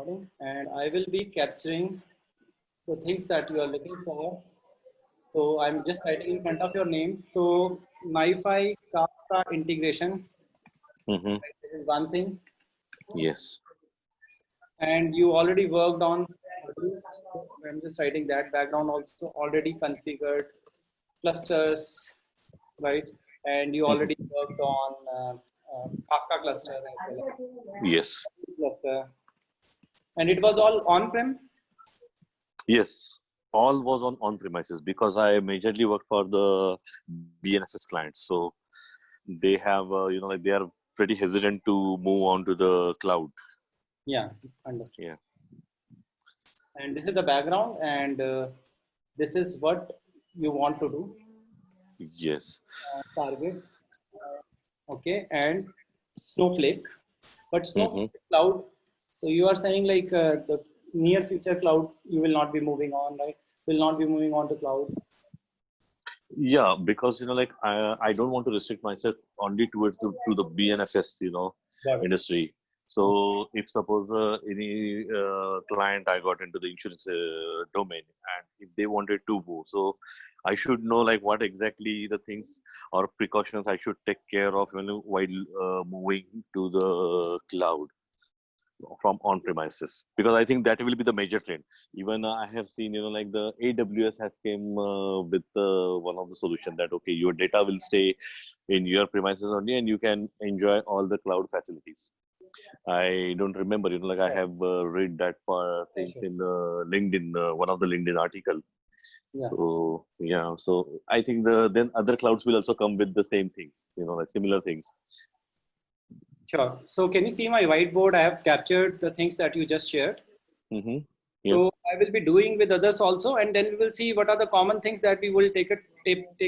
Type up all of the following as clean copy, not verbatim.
recording, and I will be capturing the things that you are looking for. So I'm just writing in front of your name. So MiFi Kafka integration, Mm-hmm. this is one thing, Yes. and you already worked on Hadoop. So I'm just writing that background also already configured clusters, right? And you Mm-hmm. already worked on Kafka cluster as well as Yes. cluster, and it was all on-prem. Yes. All was on premises because I majorly worked for the BNFS clients. So they have, like they are pretty hesitant to move on to the cloud. Yeah, understood. Yeah. And this is the background, and this is what you want to do. Yes. Target, okay, and Snowflake, but Mm-hmm. Snowflake cloud. So you are saying like the near future cloud, you will not be moving on, right? Will not be moving on to cloud. Yeah, because like I don't want to restrict myself only towards to the BNFS Got it. industry. So if suppose any client I got into the insurance domain, and if they wanted to move, so I should know like what exactly the things or precautions I should take care of while moving to the cloud from on premises, because I think that will be the major trend. Even I have seen like the AWS has came with one of the solution that okay, your data will stay in your premises only and you can enjoy all the cloud facilities. I don't remember, like I Right. have read that Yeah, things sure. in LinkedIn, one of the LinkedIn article. Yeah, So yeah, so I think the then other clouds will also come with the same things, like similar things. sure. So can you see my whiteboard? I have captured the things that you just shared. Mm-hmm. Yeah. So I will be doing with others also, and then we will see what are the common things that we will take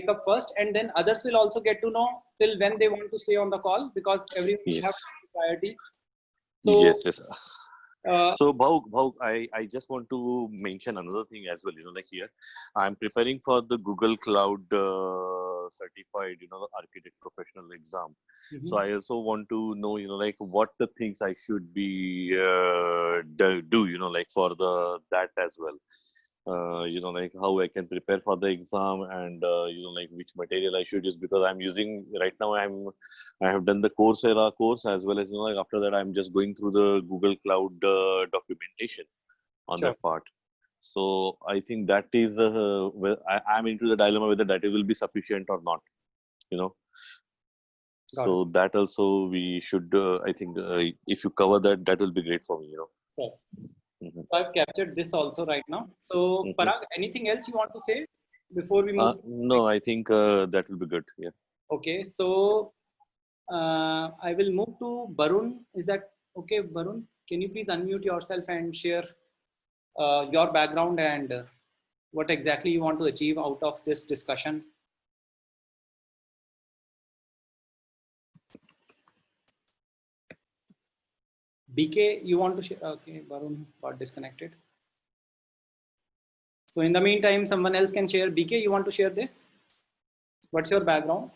up first, and then others will also get to know till when they want to stay on the call, because everyone will have Yes. priority. So Yes. Yes. uh, So Bhauk, I just want to mention another thing as well. Like here, I'm preparing for the Google Cloud certified, architect professional exam. So mhm, I also want to know, like what the things I should be do, like for the that as well. Like how I can prepare for the exam and like which material I should use, because I'm using right now. I have done the Coursera course as well as like after that I'm just going through the Google Cloud documentation on sure, that part. So I think that is I'm into the dilemma whether that will be sufficient or not. You know, got it. so that also we should. I think if you cover that, that will be great for me. Sure. Hmm. So I've captured this also right now. So Hmm. Parag, anything else you want to say before we move? No, I think that will be good. Yeah. Okay, so I will move to Barun. Is that okay, Barun? Can you please unmute yourself and share your background and what exactly you want to achieve out of this discussion? BK, you want to share? Okay, Barun got disconnected. So in the meantime, someone else can share. BK, you want to share this? What's your background?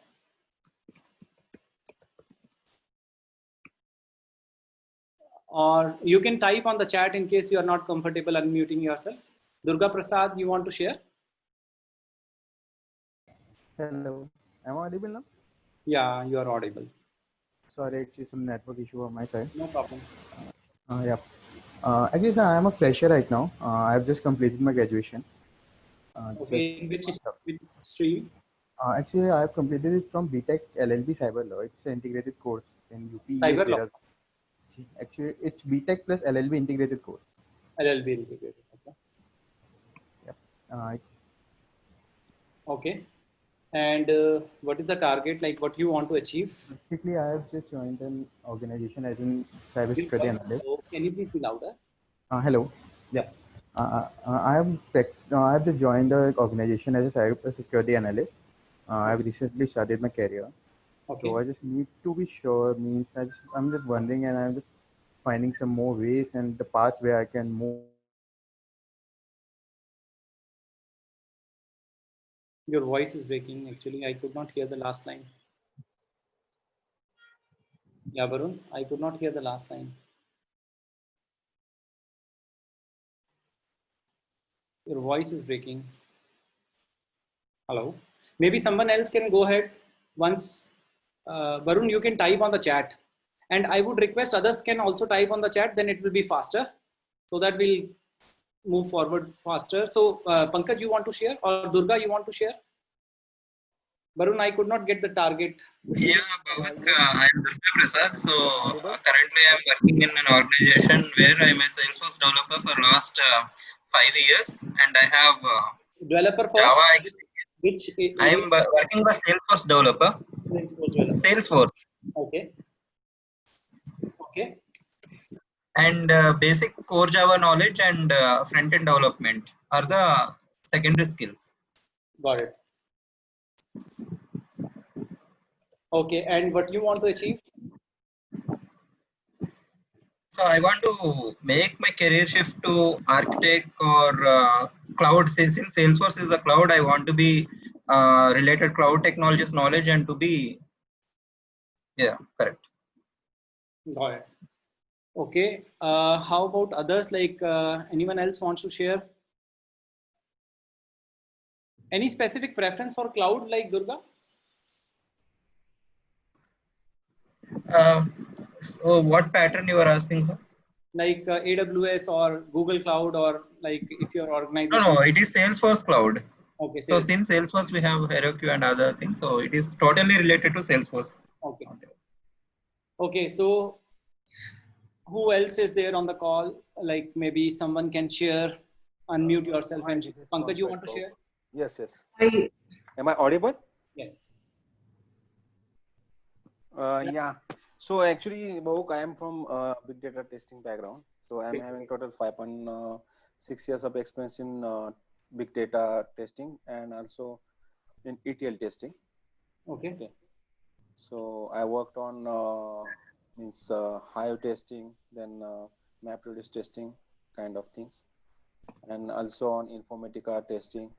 Or you can type on the chat in case you are not comfortable unmuting yourself. Durga Prasad, you want to share? Hello, am I audible now? Yeah, you are audible. Sorry, actually some network issue on my side. No problem. Yeah. Actually, sir, I am a fresher right now. I have just completed my graduation. Just Okay, in which stream? actually, I have completed it from BTech LLB Cyber Law. It's an integrated course in UPEA Cyber law, Dehradun. Actually, it's BTech plus LLB integrated course. LLB integrated. Okay. Yep. Okay. And what is the target? Like what you want to achieve? Basically, I have just joined an organization as a cybersecurity Can analyst. you please be louder? Hello. Yeah. I have just joined the organization as a cybersecurity analyst. Okay. I've recently started my career. So Okay. I just need to be sure, means I'm just wondering and I'm just finding some more ways and the path where I can move. Your voice is breaking. Actually, I could not hear the last line. Yeah, Varun, I could not hear the last line. Your voice is breaking. Hello. Maybe someone else can go ahead once. Varun, you can type on the chat. And I would request others can also type on the chat, then it will be faster. So that we'll move forward faster. So Pankaj, you want to share, or Durga, you want to share? Varun, I could not get the target. Yeah, Bhavak, I'm Durga Prasad. So currently I'm working in an organization where I'm a Salesforce developer for last 5 years, and I have Developer for Java experience. which I'm area? working as Salesforce developer. Salesforce developer. Salesforce Okay. Okay. and basic core Java knowledge and front-end development are the secondary skills. Got it. Okay. And what you want to achieve? So I want to make my career shift to architect or cloud. Since Salesforce is a cloud, I want to be related cloud technologies knowledge and to be, yeah, correct. Got it. Okay. How about others? Like anyone else wants to share? Any specific preference for cloud, like Durga? So what pattern you are asking for? Like AWS or Google Cloud, or like if your organization. No, it is Salesforce cloud. Okay. So since Salesforce we have Heroku and other things, so it is totally related to Salesforce. Okay. Okay. So who else is there on the call? Like maybe someone can share, unmute yourself and Pankaj, you want to share? Yes, yes. Hi. Am I audible? Yes. Yeah. So actually, Bahuk, I am from big data testing background. So I'm having total 5.6 years of experience in big data testing and also in ETL testing. Okay. So I worked on Hive testing, then MapReduce testing kind of things, and also on Informatica testing.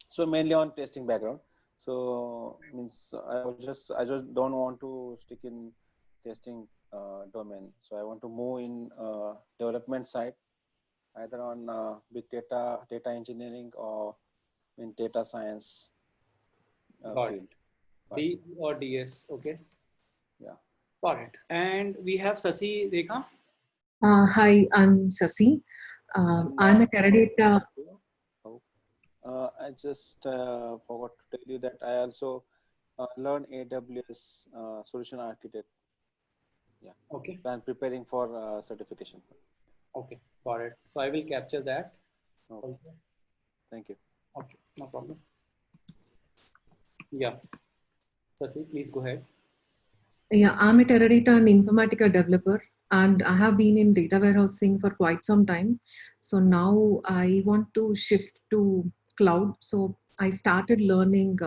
So mainly on testing background. So I just don't want to stick in testing domain. So I want to move in development side, either on big data, data engineering, or in data science Got field. it. D or DS. Okay. Yeah. Got it. And we have Sasi Rekha. Hi, I'm Sasi. I'm a Teradata. I just forgot to tell you that I also learned AWS solution architect. Yeah. Okay. So I'm preparing for certification. Okay. Got it. So I will capture that. Okay. Thank you. Okay. No problem. Yeah. Sasi, please go ahead. Yeah, I'm a Teradata and Informatica developer, and I have been in data warehousing for quite some time. So now I want to shift to cloud. So I started learning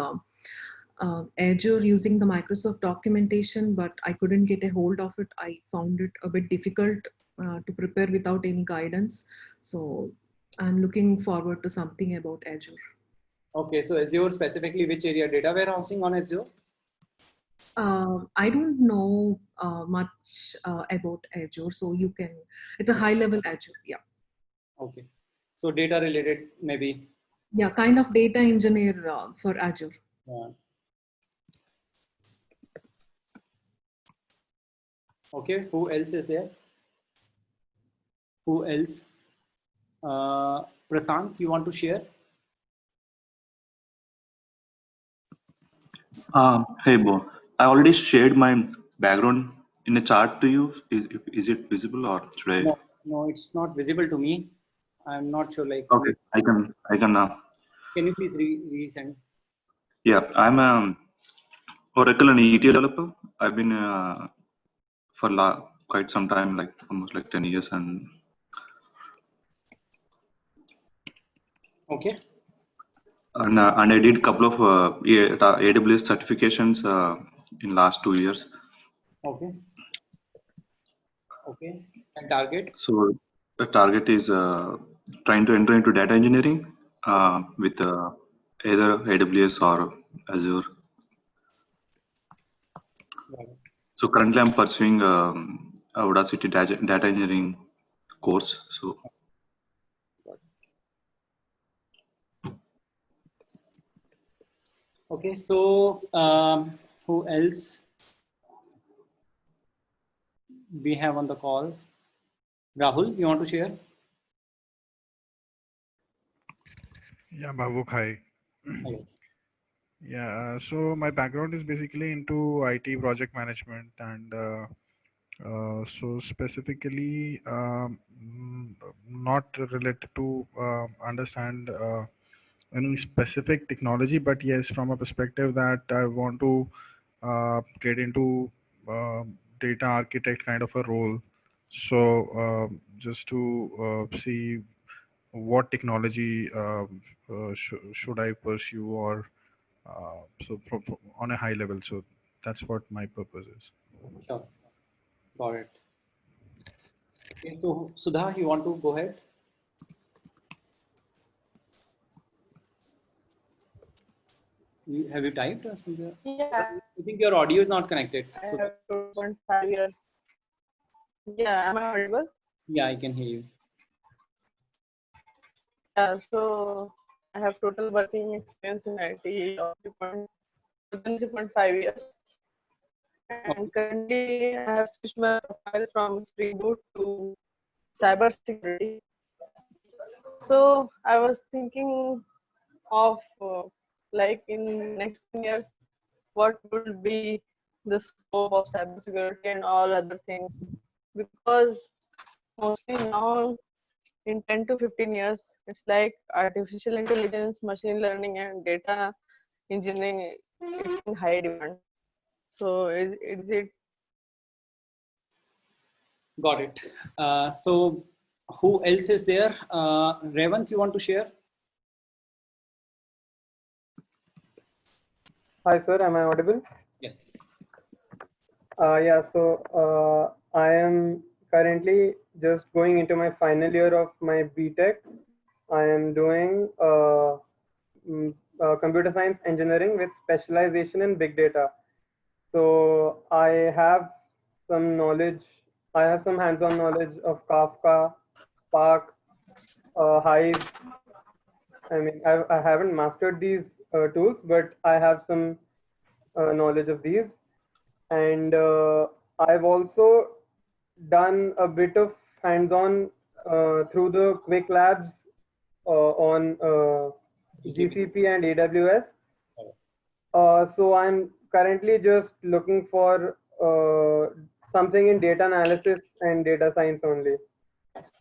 Azure using the Microsoft documentation, but I couldn't get a hold of it. I found it a bit difficult to prepare without any guidance. So I'm looking forward to something about Azure. Okay. So Azure specifically, which area? Data warehousing on Azure? I don't know much about Azure, so you can, it's a high level Azure. Yeah. Okay. So data related, maybe. Yeah, kind of data engineer for Azure. Okay. Who else is there? Who else? Prasant, you want to share? Hey, Bo. I already shared my background in a chart to you. Is it visible or should I? No, it's not visible to me. I'm not sure. Like, Okay, I can. Can you please resend? Yeah, I'm a Oracle and ETL developer. I've been for quite some time, like almost like 10 years, and okay. And I did a couple of AWS certifications in last 2 years. Okay. Okay. And target? So the target is trying to enter into data engineering with either AWS or Azure. So currently I'm pursuing Audacity data engineering course. So Okay, so who else we have on the call? Rahul, you want to share? Yeah, Bhavuk, hi. Hello. Yeah, so my background is basically into IT project management, and so specifically not related to understand any specific technology, but yes, from a perspective that I want to get into data architect kind of a role. So just to see what technology should I pursue, or on a high level. So that's what my purpose is. Sure. Got it. Okay, so Sudha, you want to go ahead? Have you typed or something? Yeah, I think your audio is not connected. I So, have 2.5 years. Yeah, am I audible? yeah, I can hear you. Yeah, so I have total working experience in IT of 3.5 years. And currently, I have switched my profile from Spring Boot to cybersecurity. So I was thinking of like in next 10 years, what will be the scope of cybersecurity and all other things? Because mostly now in 10 to 15 years, it's like artificial intelligence, machine learning, and data engineering. It's in high demand. So is it? Got it. So who else is there? Revant, you want to share? Hi, sir. Am I audible? Yes. Yeah. So I am currently just going into my final year of my BTech. I am doing computer science engineering with specialization in big data. So I have some knowledge. I have some hands-on knowledge of Kafka, Spark, Hive. I mean, I haven't mastered these tools, but I have some knowledge of these. And I've also done a bit of hands-on through the Quick Labs on GCP and AWS. So I'm currently just looking for something in data analysis and data science only.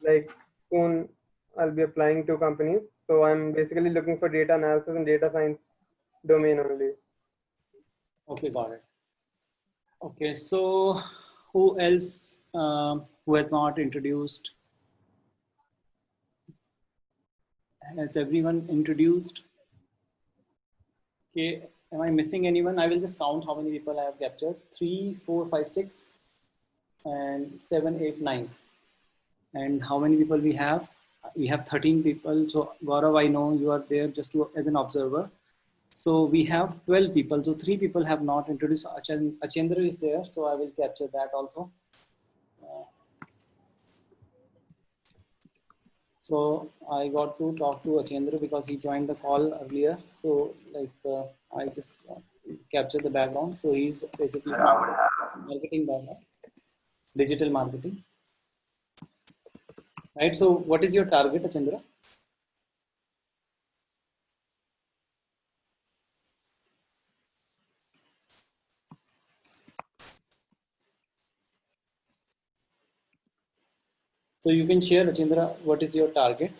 Like soon I'll be applying to companies. So I'm basically looking for data analysis and data science domain only. Okay, got it. Okay, so who else who has not introduced? Has everyone introduced? Okay, am I missing anyone? I will just count how many people I have captured. 3, 4, 5, 6, and 7, 8, 9. And how many people we have? We have 13 people. So Gaurav, I know you are there just as an observer. So we have 12 people. So 3 people have not introduced. Achendra is there, so I will capture that also. So I got to talk to Achendra because he joined the call earlier. So I just capture the background. So he's basically marketing background, digital marketing. Right. So what is your target, Achendra? So you can share, Achendra, what is your target?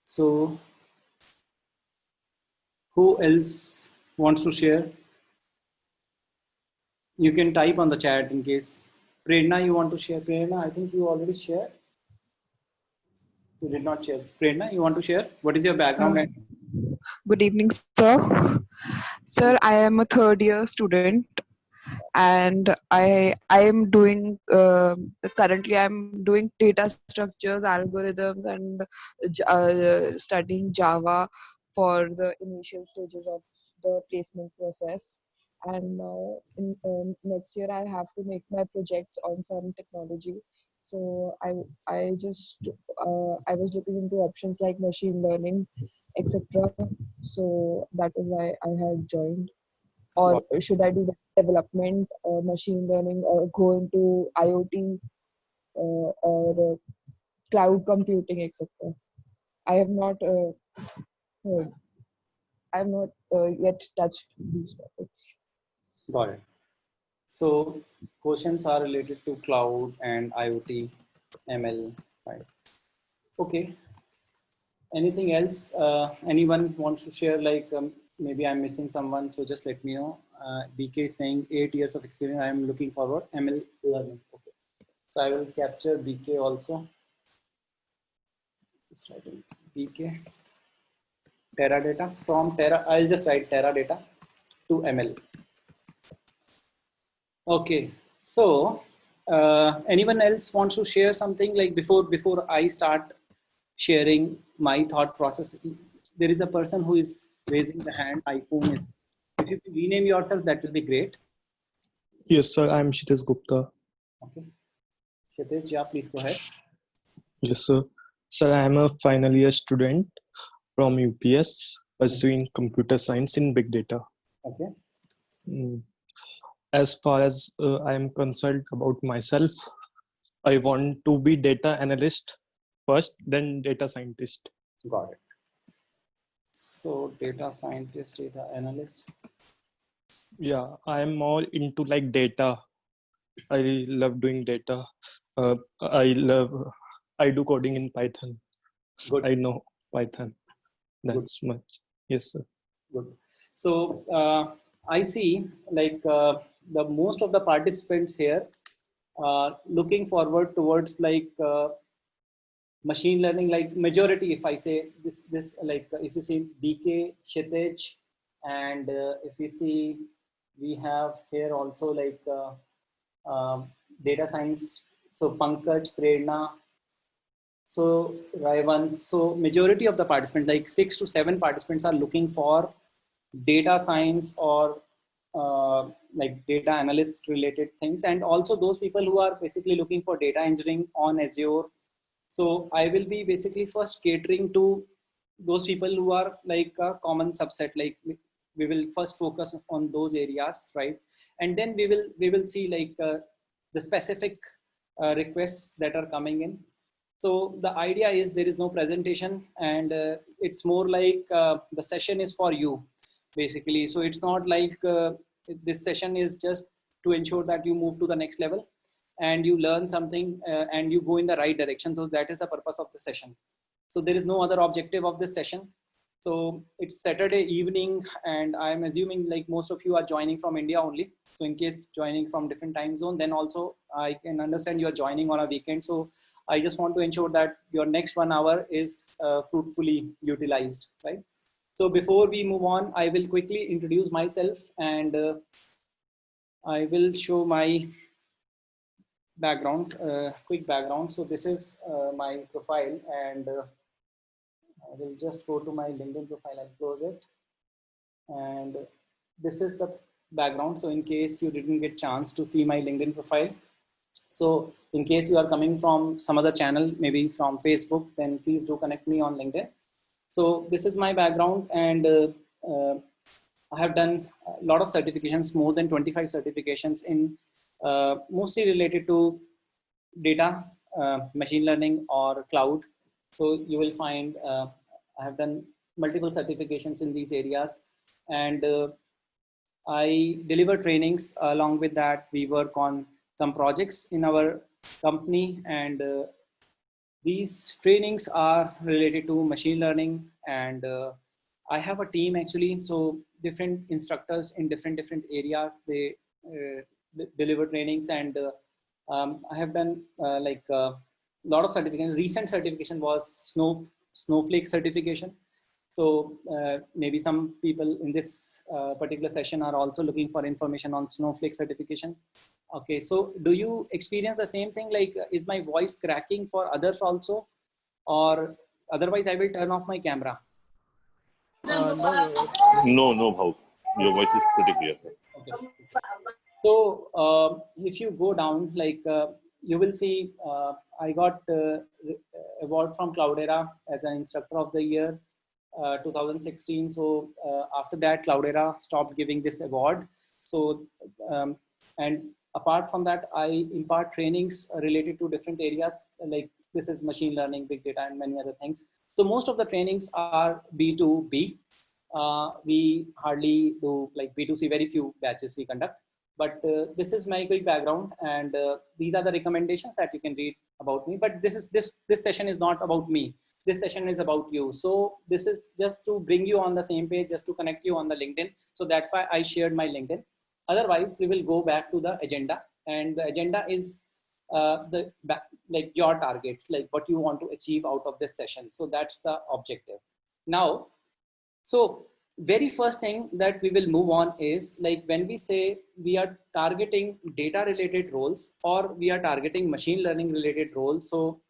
So who else wants to share? You can type on the chat in case. Prerna, you want to share? Prerna, I think you already shared. You did not share. Prerna, you want to share? What is your background? Good evening, sir. Sir, I am a third year student, and I am doing currently I'm doing data structures, algorithms, and studying Java for the initial stages of the placement process. And now in next year I have to make my projects on some technology. So I was looking into options like machine learning, etc. So that is why I had joined. Or should I do web development, machine learning, or go into IoT or cloud computing, etc. I have not heard. I have not yet touched these topics. Got it. So questions are related to cloud and IoT, ML, right? Okay. Anything else? Anyone wants to share? Like maybe I'm missing someone, so just let me know. BK is saying 8 years of experience. I am looking forward. ML learning. Okay. So I will capture BK also. Just writing BK. Teradata from Tera. I'll just write Teradata to ML. Okay. So anyone else wants to share something like before I start sharing my thought process? There is a person who is raising the hand. If you can rename yourself, that will be great. Yes, sir. I'm Kshitij Gupta. Okay. Kshitij, yeah, please go ahead. Yes, sir. Sir, I am a final year student from UPS pursuing computer science in big data. Okay. As far as I am concerned about myself, I want to be data analyst first, then data scientist. Got it. So data scientist, data analyst. Yeah, I am more into like data. I love doing data. I do coding in Python. Good. I know Python. That's much. Yes, sir. Good. So I see like the most of the participants here are looking forward towards like machine learning, like majority. If I say this like if you see BK, Kshitij, and if you see we have here also like data science. So Pankaj, Prerna, so Raivan. So majority of the participants, like 6 to 7 participants, are looking for data science or like data analyst related things, and also those people who are basically looking for data engineering on Azure. So I will be basically first catering to those people who are like a common subset. Like we will first focus on those areas, right? And then we will see like the specific requests that are coming in. So the idea is there is no presentation, and it's more like the session is for you basically. So it's not like this session is just to ensure that you move to the next level and you learn something and you go in the right direction. So that is the purpose of the session. So there is no other objective of this session. So it's Saturday evening, and I'm assuming like most of you are joining from India only. So in case joining from different time zone, then also I can understand you are joining on a weekend. So I just want to ensure that your next 1 hour is fruitfully utilized, right? So before we move on, I will quickly introduce myself, and I will show my background, quick background. So this is my profile, and I will just go to my LinkedIn profile and close it. And this is the background. So in case you didn't get chance to see my LinkedIn profile, so in case you are coming from some other channel, maybe from Facebook, then please do connect me on LinkedIn. So this is my background, and I have done a lot of certifications, more than 25 certifications in mostly related to data, machine learning, or cloud. So you will find I have done multiple certifications in these areas, and I deliver trainings. Along with that, we work on some projects in our company, and these trainings are related to machine learning. And I have a team actually, so different instructors in different areas, they deliver trainings. And I have done like a lot of certification. Recent certification was Snowflake certification. So maybe some people in this particular session are also looking for information on Snowflake certification. Okay, so do you experience the same thing? Like, is my voice cracking for others also? Or otherwise I will turn off my camera. No, Bhav. Your voice is pretty clear. Okay. So if you go down, like you will see I got award from Cloudera as an instructor of the year. 2016. So after that, Cloudera stopped giving this award. So, and apart from that, I impart trainings related to different areas, like this is machine learning, big data, and many other things. So most of the trainings are B2B. We hardly do like B2C, very few batches we conduct. But this is my quick background, and these are the recommendations that you can read about me. But this session is not about me. This session is about you. So this is just to bring you on the same page, just to connect you on the LinkedIn. So that's why I shared my LinkedIn. Otherwise, we will go back to the agenda, and the agenda is like your targets, like what you want to achieve out of this session. So that's the objective. Now, so very first thing that we will move on is like when we say we are targeting data related roles or we are targeting machine learning related roles. So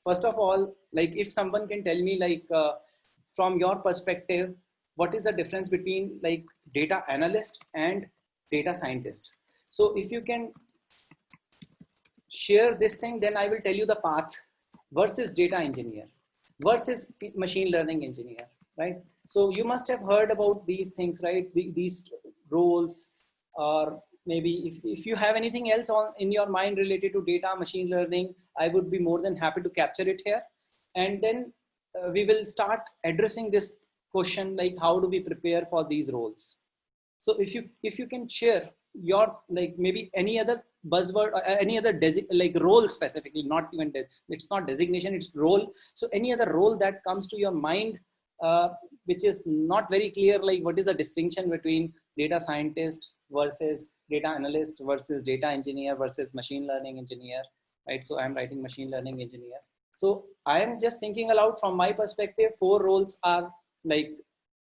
first of all, like if someone can tell me like from your perspective, what is the difference between like data analyst and data scientist? So if you can share this thing, then I will tell you the path versus data engineer versus machine learning engineer, right? So you must have heard about these things, right? These roles, or maybe if you have anything else in your mind related to data, machine learning, I would be more than happy to capture it here. And then we will start addressing this question, like how do we prepare for these roles? So if you can share your like maybe any other buzzword or any other like role specifically, not even it's not designation, it's role. So any other role that comes to your mind, which is not very clear, like what is the distinction between data scientist versus data analyst versus data engineer versus machine learning engineer, right? So I'm writing machine learning engineer. So I am just thinking aloud from my perspective. 4 roles are like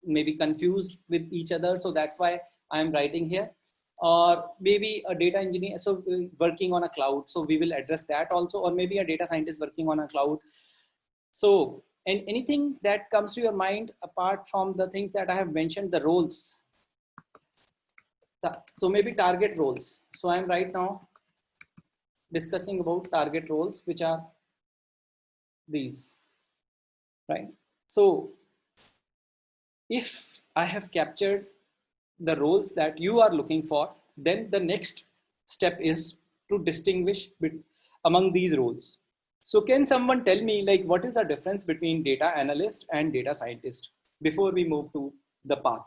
maybe confused with each other. So that's why I'm writing here. Or maybe a data engineer, so working on a cloud. So we will address that also, or maybe a data scientist working on a cloud. So, and anything that comes to your mind apart from the things that I have mentioned, the roles. So maybe target roles. So I'm right now discussing about target roles, which are these, right? So if I have captured the roles that you are looking for, then the next step is to distinguish among these roles. So can someone tell me like what is the difference between data analyst and data scientist before we move to the path?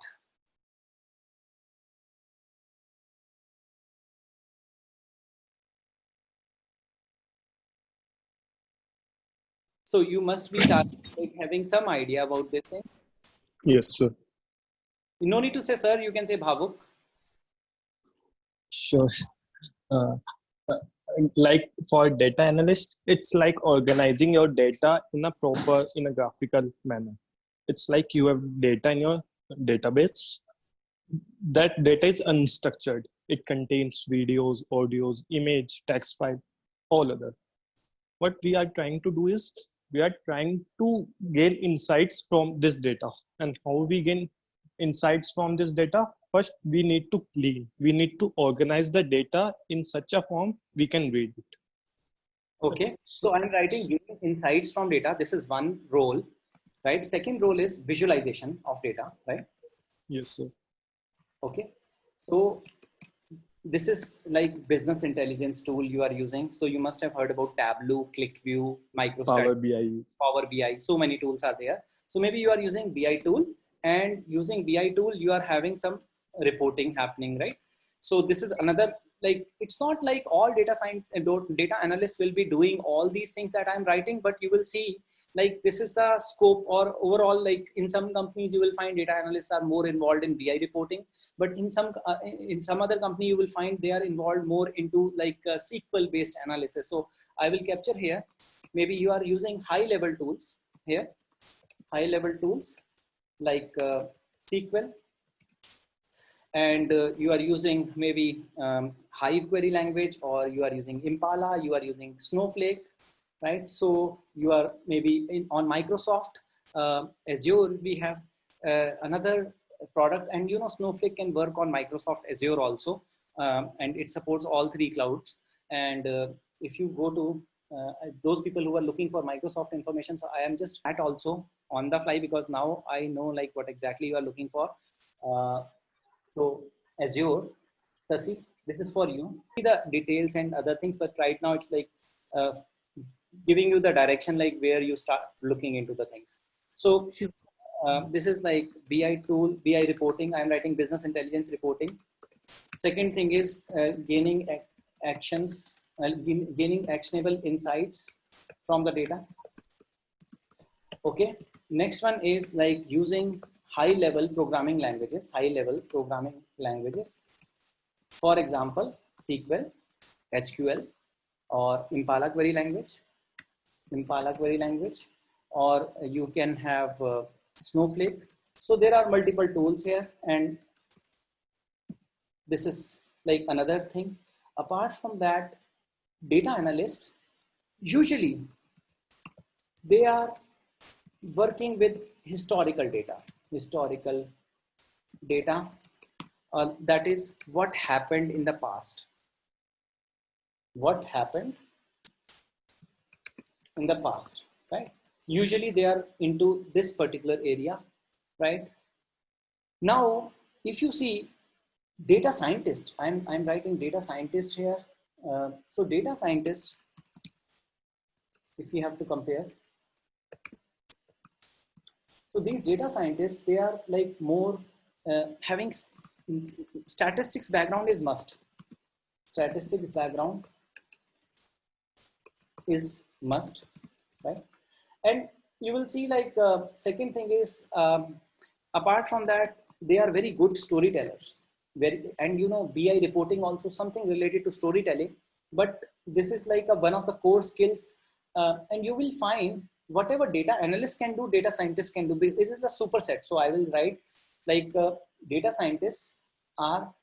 So you must be like having some idea about this thing. Yes, sir. No need to say sir, you can say Bhavuk. Sure. Like for data analyst, it's like organizing your data in a graphical manner. It's like you have data in your database. That data is unstructured. It contains videos, audios, image, text file, all other. What we are trying to do is we are trying to gain insights from this data. And how we gain insights from this data? First, we need to clean. We need to organize the data in such a form we can read it. Okay, so I'm writing gaining insights from data. This is one role, right? Second role is visualization of data, right? Yes, sir. Okay, so this is like business intelligence tool you are using. So you must have heard about Tableau, ClickView, MicroStrategy, Power BI. Power BI. So many tools are there. So maybe you are using BI tool, and using BI tool, you are having some reporting happening, right? So this is another, like, it's not like all data science and data analysts will be doing all these things that I'm writing, but you will see like this is the scope, or overall, like in some companies you will find data analysts are more involved in BI reporting, but in some other company you will find they are involved more into like SQL based analysis. So I will capture here, maybe you are using high level tools here, high level tools like SQL, and you are using maybe Hive query language, or you are using Impala, you are using Snowflake, right? So you are maybe on Microsoft Azure. We have another product, and you know Snowflake can work on Microsoft Azure also, and it supports all 3 clouds. And if you go to those people who are looking for Microsoft information. So I am just at also on the fly because now I know like what exactly you are looking for. So Azure, Sasi, this is for you. See the details and other things, but right now it's like giving you the direction like where you start looking into the things. So this is like BI tool, BI reporting. I'm writing business intelligence reporting. Second thing is gaining actions, gaining actionable insights from the data. Okay. Next one is like using high-level programming languages. For example, SQL, SQL, or Impala query language, or you can have Snowflake. So there are multiple tools here, and this is like another thing. Apart from that, data analysts, usually they are working with historical data, that is what happened in the past. Right? Usually they are into this particular area, right? Now, if you see data scientist, I'm writing data scientist here. So data scientist, if we have to compare, so these data scientists, they are like more having statistics background is must. Statistics background is must, right? And you will see like second thing is apart from that, they are very good storytellers. And you know, BI reporting also something related to storytelling, but this is like one of the core skills, and you will find whatever data analysts can do, data scientists can do. This is the superset. So I will write like data scientists are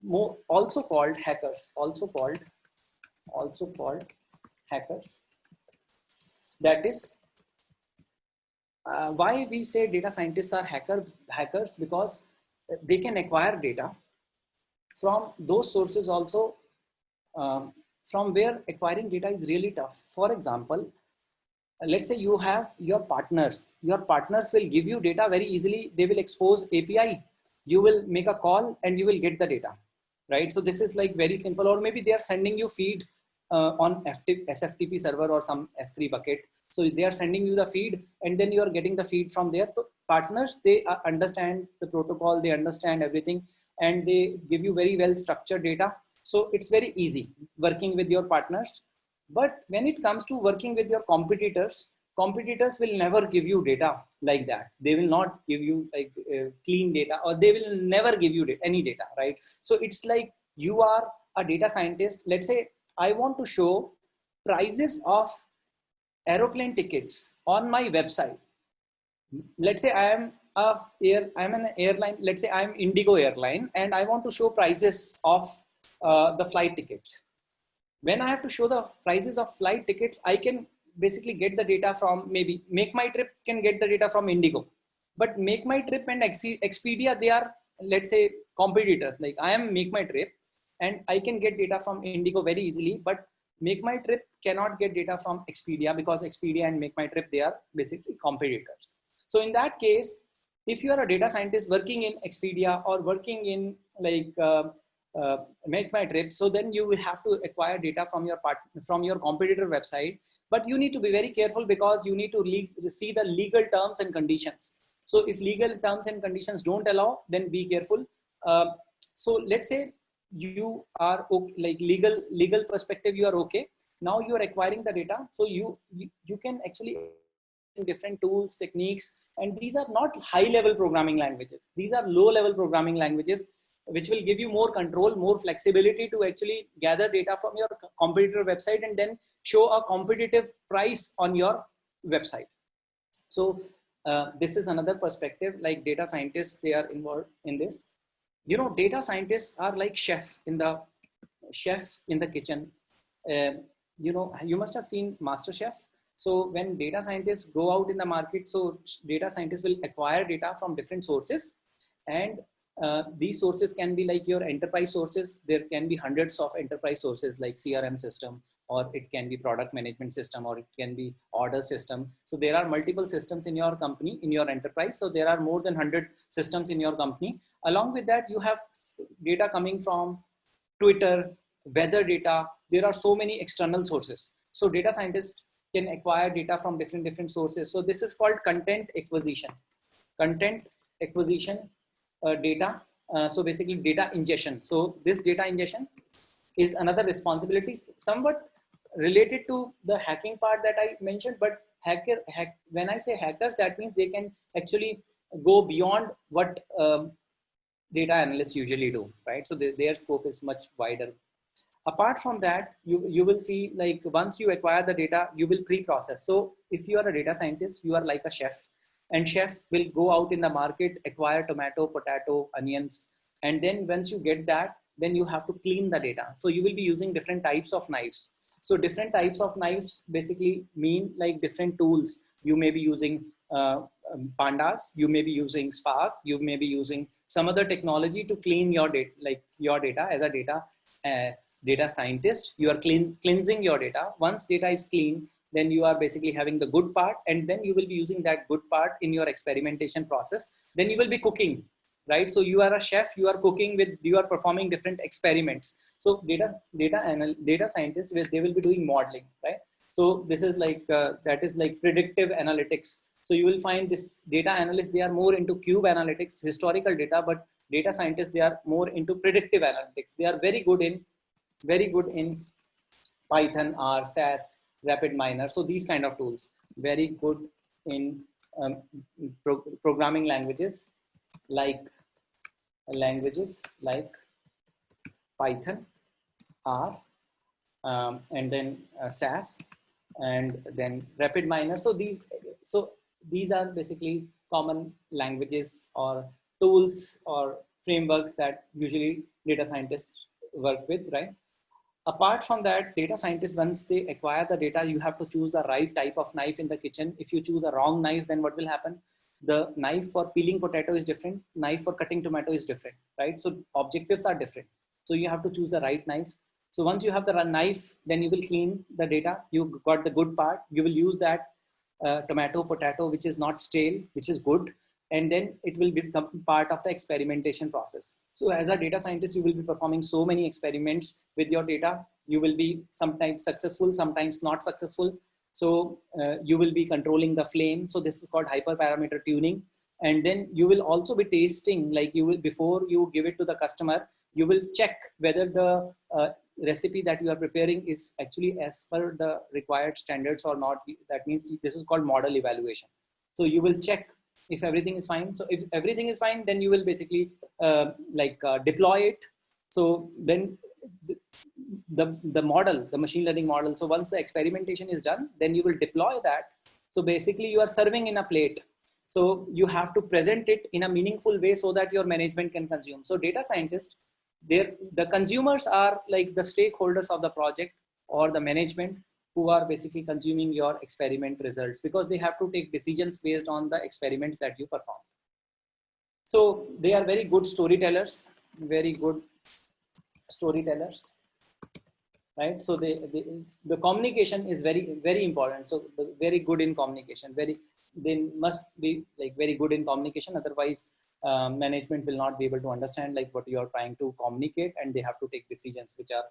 more also called hackers, hackers. That is why we say data scientists are hackers, because they can acquire data from those sources also, from where acquiring data is really tough. For example, let's say you have your partners will give you data very easily. They will expose API, you will make a call and you will get the data, right? So this is like very simple. Or maybe they are sending you feed on SFTP server or some S3 bucket. So they are sending you the feed and then you are getting the feed from there. So partners, they understand the protocol, they understand everything, and they give you very well structured data. So it's very easy working with your partners. But when it comes to working with your competitors will never give you data like that. They will not give you like clean data, or they will never give you any data, right? So it's like you are a data scientist. Let's say I want to show prices of aeroplane tickets on my website. Let's say I'm an airline. Let's say I'm Indigo airline and I want to show prices of the flight tickets. When I have to show the prices of flight tickets, I can basically get the data from maybe Make My Trip can get the data from Indigo. But Make My Trip and Expedia, they are, let's say, competitors. Like I am Make My Trip and I can get data from Indigo very easily, but Make My Trip cannot get data from Expedia, because Expedia and Make My Trip, they are basically competitors. So in that case, if you are a data scientist working in Expedia or working in like Make My Trip, so then you will have to acquire data from your competitor website. But you need to be very careful, because you need to see the legal terms and conditions. So if legal terms and conditions don't allow, then be careful. So let's say you are okay, like legal perspective, you are okay. Now you are acquiring the data, so you can actually different tools, techniques, and these are not high-level programming languages. These are low-level programming languages, which will give you more control, more flexibility to actually gather data from your competitor website and then show a competitive price on your website. So this is another perspective, like data scientists, they are involved in this. You know, data scientists are like chef in the kitchen. You know, you must have seen MasterChef. So when data scientists go out in the market, so data scientists will acquire data from different sources, and these sources can be like your enterprise sources. There can be hundreds of enterprise sources like CRM system or it can be product management system, or it can be order system. So there are multiple systems in your company, in your enterprise. So there are more than 100 systems in your company. Along with that, you have data coming from Twitter, weather data. There are so many external sources. So data scientists can acquire data from different sources. So this is called content acquisition. Content acquisition data. So basically data ingestion. So this data ingestion is another responsibility, somewhat related to the hacking part that I mentioned, but when I say hackers, that means they can actually go beyond what data analysts usually do, right? So their scope is much wider. Apart from that, you will see, like, once you acquire the data, you will pre-process. So if you are a data scientist, you are like a chef, and chef will go out in the market, acquire tomato, potato, onions, and then once you get that, then you have to clean the data. So you will be using different types of knives. So different types of knives basically mean like different tools. You may be using Pandas, you may be using Spark, you may be using some other technology to clean your data, like your data as a data scientist. You are cleansing your data. Once data is clean, then you are basically having the good part, and then you will be using that good part in your experimentation process. Then you will be cooking, right? So you are a chef, you are cooking with, you are performing different experiments. So data scientists, they will be doing modeling, right? So this is like, that is like predictive analytics. So you will find this data analysts, they are more into cube analytics, historical data, but data scientists, they are more into predictive analytics. They are very good in Python, R, SAS, RapidMiner. So these kind of tools, very good in programming languages like Python, R, and then SAS, and then RapidMiner. So these are basically common languages or tools or frameworks that usually data scientists work with, right? Apart from that, data scientists, once they acquire the data, you have to choose the right type of knife in the kitchen. If you choose a wrong knife, then what will happen? The knife for peeling potato is different, knife for cutting tomato is different, right? So objectives are different. So you have to choose the right knife. So once you have the knife, then you will clean the data. You got the good part. You will use that tomato, potato, which is not stale, which is good. And then it will become part of the experimentation process. So as a data scientist, you will be performing so many experiments with your data. You will be sometimes successful, sometimes not successful. So you will be controlling the flame. So this is called hyperparameter tuning. And then you will also be tasting, like you will, before you give it to the customer, you will check whether the recipe that you are preparing is actually as per the required standards or not. That means this is called model evaluation. So you will check if everything is fine. So if everything is fine, then you will basically deploy it. So then the model, the machine learning model. So once the experimentation is done, then you will deploy that. So basically you are serving in a plate. So you have to present it in a meaningful way so that your management can consume. So data scientists, the consumers are like the stakeholders of the project or the management who are basically consuming your experiment results, because they have to take decisions based on the experiments that you perform. So they are very good storytellers, right? So the communication is very important. So very good in communication, they must be like very good in communication. Otherwise management will not be able to understand like what you are trying to communicate, and they have to take decisions which are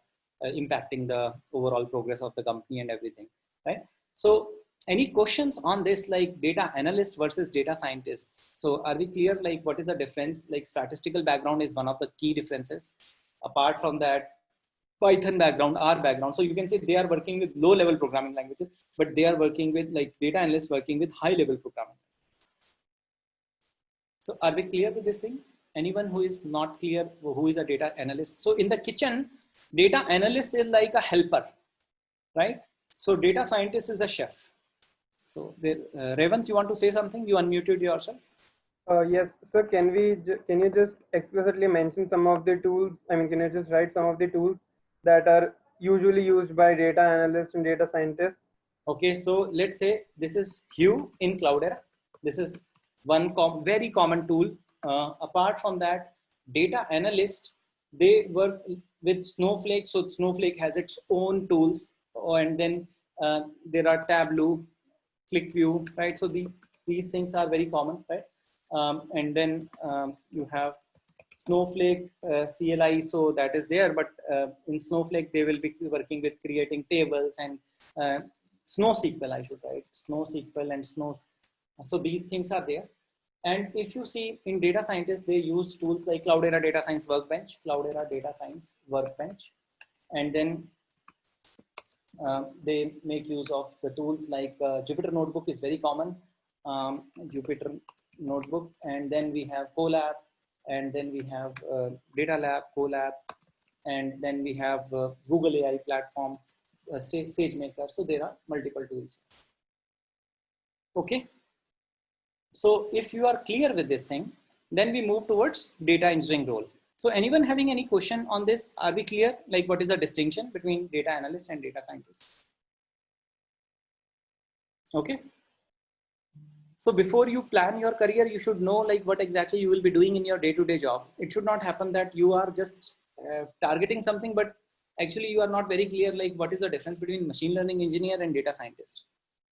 impacting the overall progress of the company and everything, right? So any questions on this, like data analyst versus data scientists? So are we clear, like what is the difference? Like statistical background is one of the key differences. Apart from that, Python background, R background. So you can say they are working with low level programming languages, but they are working with, like data analysts working with high level programming. So are we clear with this thing? Anyone who is not clear, who is a data analyst? So in the kitchen, data analyst is like a helper, right? So data scientist is a chef. So Revant, you want to say something? You unmuted yourself. Yes, sir. Can you just explicitly mention some of the tools? I mean, can you just write some of the tools that are usually used by data analysts and data scientists? Okay, so let's say this is Hue in Cloudera. This is one very common tool. Apart from that, data analyst, they work with Snowflake. So Snowflake has its own tools. and then there are Tableau, ClickView, right? So these things are very common, right? And then you have Snowflake CLI, so that is there, but in Snowflake they will be working with creating tables and SnowSQL, I should write, SnowSQL and Snow. So these things are there. And if you see in data scientists, they use tools like Cloudera Data Science Workbench, Cloudera Data Science Workbench, and then they make use of the tools like Jupyter Notebook is very common, Jupyter Notebook, and then we have Colab, and then we have Data Lab, Colab, and then we have Google AI platform, SageMaker. So there are multiple tools. Okay. So if you are clear with this thing, then we move towards data engineering role. So anyone having any question on this? Are we clear? Like what is the distinction between data analyst and data scientist? Okay. So before you plan your career, you should know like what exactly you will be doing in your day-to-day job. It should not happen that you are just targeting something, but actually you are not very clear like what is the difference between machine learning engineer and data scientist.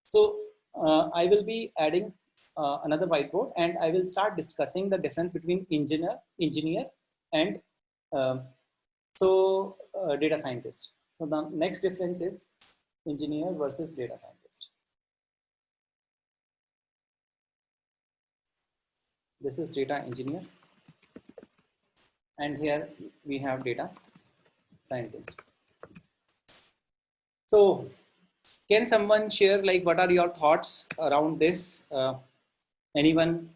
So I will be adding another whiteboard, and I will start discussing the difference between engineer and data scientist. So the next difference is engineer versus data scientist. This is data engineer, and here we have data scientist. So can someone share like what are your thoughts around this? Anyone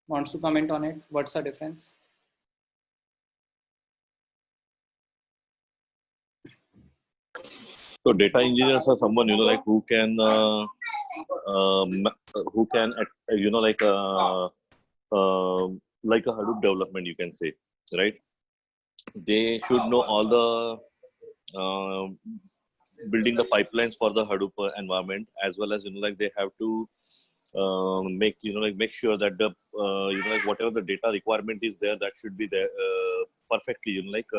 wants to comment on it? What's the difference? So data engineers are someone, you know, like who can like a Hadoop development, you can say, right? They should know all the building the pipelines for the Hadoop environment, as well as, you know, like they have to make, you know, like make sure that the you know, like whatever the data requirement is there, that should be there perfectly, you know, like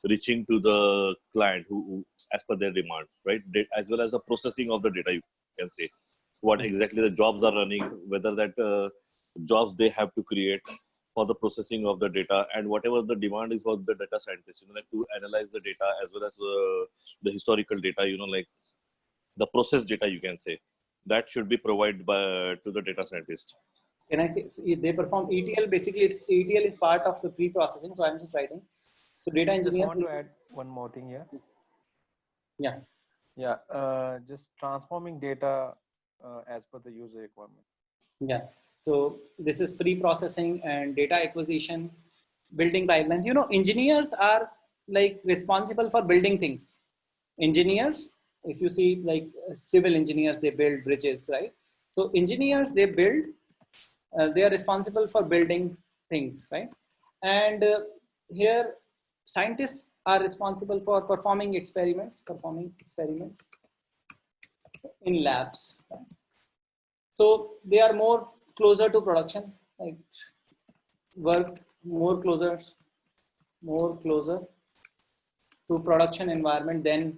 reaching to the client who as per their demand, right? As well as the processing of the data, you can say what exactly the jobs are running, whether that jobs they have to create for the processing of the data, and whatever the demand is for the data scientists, you know, like to analyze the data as well as the historical data, you know, like the process data, you can say, that should be provided to the data scientist. Can I say they perform ETL? Basically, ETL is part of the pre-processing. So I'm just writing. So data engineer. I just want to add one more thing here. Yeah. Yeah. Just transforming data as per the user requirement. Yeah. So this is pre-processing and data acquisition, building pipelines. You know, engineers are like responsible for building things. Engineers, if you see like civil engineers, they build bridges, right? So engineers, they build, they are responsible for building things, right? And here scientists are responsible for performing experiments in labs, right? So they are more closer to production, like work more closer to production environment than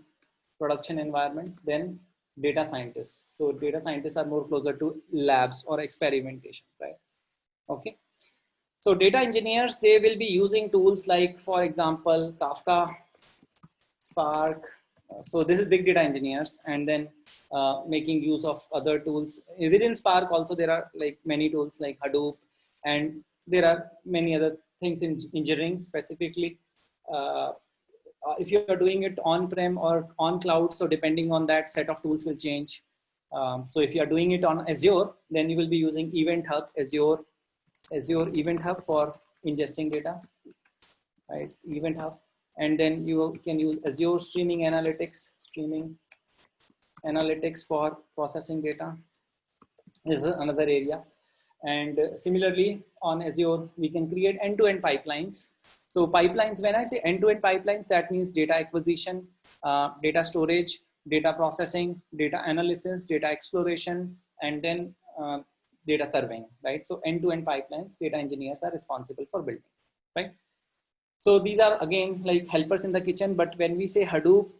data scientists. So data scientists are more closer to labs or experimentation, right? Okay. So data engineers, they will be using tools like, for example, Kafka, Spark. So this is big data engineers, and then making use of other tools. Within Spark also there are like many tools like Hadoop, and there are many other things in engineering specifically. If you are doing it on-prem or on cloud, so depending on that, set of tools will change. So if you are doing it on Azure, then you will be using Event Hub, Azure Event Hub for ingesting data, right? Event Hub. And then you can use Azure Streaming Analytics for processing data. This is another area. And similarly, on Azure, we can create end-to-end pipelines. So pipelines, when I say end-to-end pipelines, that means data acquisition, data storage, data processing, data analysis, data exploration, and then data surveying, right? So end-to-end pipelines, data engineers are responsible for building, right? So these are again like helpers in the kitchen, but when we say Hadoop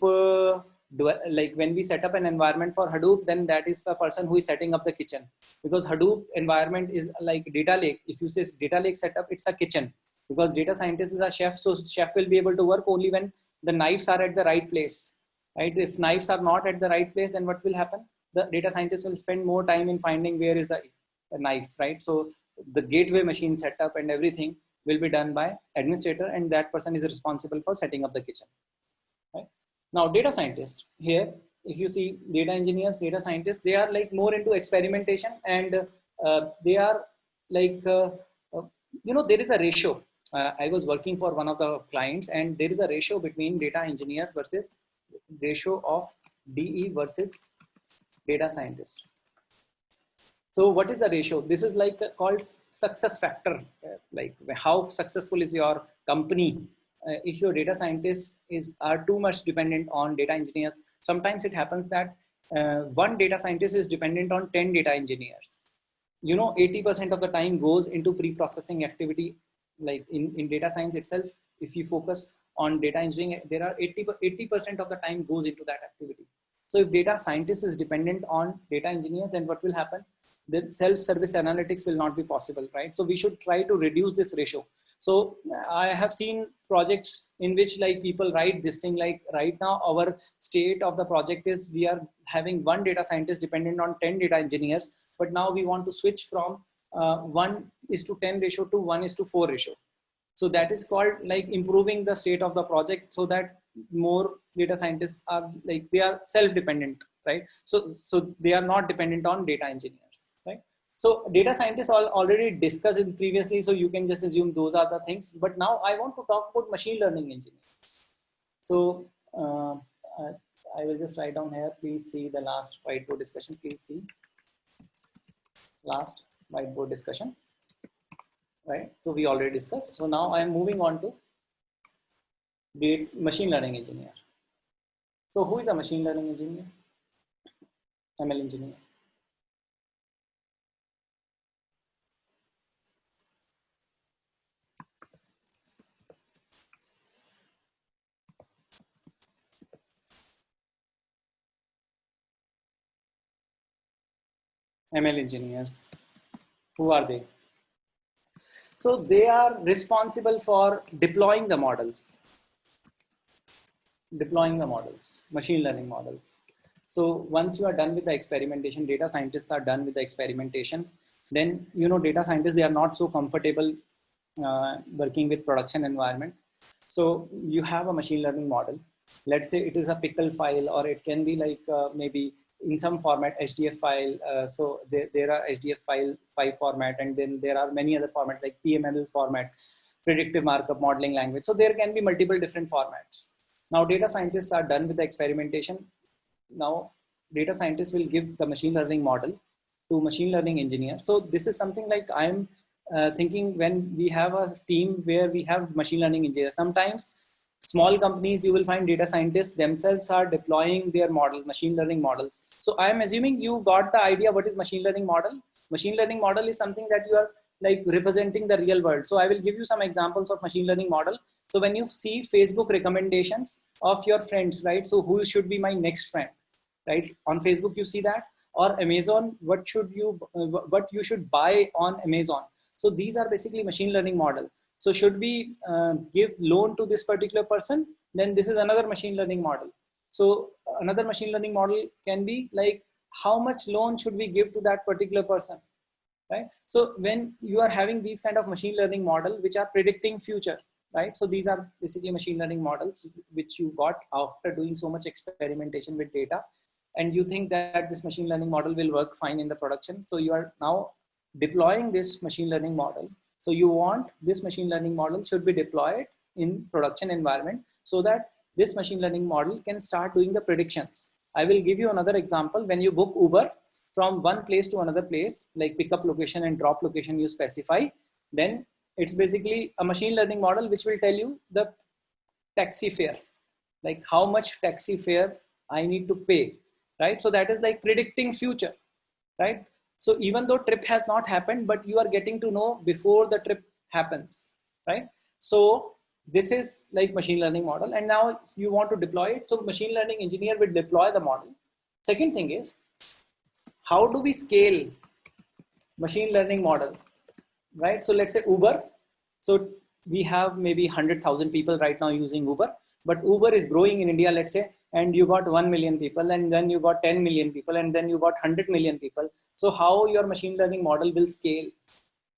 like when we set up an environment for Hadoop, then that is the person who is setting up the kitchen, because Hadoop environment is like data lake. If you say data lake setup, it's a kitchen, because data scientist is a chef. So chef will be able to work only when the knives are at the right place, right? If knives are not at the right place, then what will happen? The data scientist will spend more time in finding where is the knife, right? So the gateway machine setup and everything will be done by administrator, and that person is responsible for setting up the kitchen, right? Now data scientists here, if you see data engineers, data scientists, they are like more into experimentation, and they are like, there is a ratio. I was working for one of the clients, and there is a ratio between data engineers versus ratio of DE versus data scientist. So what is the ratio? This is like called success factor, like how successful is your company. If your data scientists are too much dependent on data engineers, sometimes it happens that one data scientist is dependent on 10 data engineers. 80% of the time goes into pre-processing activity. Like in data science itself, if you focus on data engineering, there are 80% of the time goes into that activity. So if data scientist is dependent on data engineers, then what will happen? The self-service analytics will not be possible, right? So we should try to reduce this ratio. So I have seen projects in which like people write this thing, like right now our state of the project is we are having one data scientist dependent on 10 data engineers, but now we want to switch from 1:10 ratio to 1:4 ratio. So that is called like improving the state of the project, so that more data scientists are like, they are self-dependent, right? So they are not dependent on data engineers, right? So data scientists already discussed it previously, so you can just assume those are the things. But now I want to talk about machine learning engineers. So I will just write down here. Please see the last whiteboard discussion. Please see last whiteboard discussion, right? So we already discussed. So now I am moving on to the machine learning engineer. So who is a machine learning engineer? ML engineer. ML engineers, who are they? So they are responsible for deploying the models, machine learning models. So once you are done with the experimentation, data scientists are done with the experimentation, then data scientists, they are not so comfortable working with production environment. So you have a machine learning model. Let's say it is a pickle file, or it can be like maybe in some format, HDF file. So there are HDF file 5 format, and then there are many other formats like PML format, predictive markup modeling language. So there can be multiple different formats. Now data scientists are done with the experimentation. Now data scientists will give the machine learning model to machine learning engineer. So this is something like I'm thinking when we have a team where we have machine learning engineers. Sometimes small companies, you will find data scientists themselves are deploying their machine learning models. So I am assuming you got the idea what is machine learning model. Machine learning model is something that you are like representing the real world. So I will give you some examples of machine learning model. So when you see Facebook recommendations of your friends, right? So who should be my next friend, right? On Facebook, you see that, or Amazon, what you should buy on Amazon. So these are basically machine learning model. So should we give loan to this particular person? Then this is another machine learning model. So another machine learning model can be like, how much loan should we give to that particular person, right? So when you are having these kind of machine learning model, which are predicting future, right? So these are basically machine learning models which you got after doing so much experimentation with data. And you think that this machine learning model will work fine in the production. So you are now deploying this machine learning model. So you want this machine learning model should be deployed in production environment, so that this machine learning model can start doing the predictions. I will give you another example. When you book Uber from one place to another place, like pickup location and drop location you specify, then it's basically a machine learning model which will tell you the taxi fare, like how much taxi fare I need to pay, right? So that is like predicting future, right? So even though trip has not happened, but you are getting to know before the trip happens, right? So this is like machine learning model, and now you want to deploy it. So machine learning engineer will deploy the model. Second thing is, how do we scale machine learning model, right? So let's say Uber. So we have maybe 100,000 people right now using Uber, but Uber is growing in India, let's say, and you got 1 million people, and then you got 10 million people, and then you got 100 million people. So how your machine learning model will scale?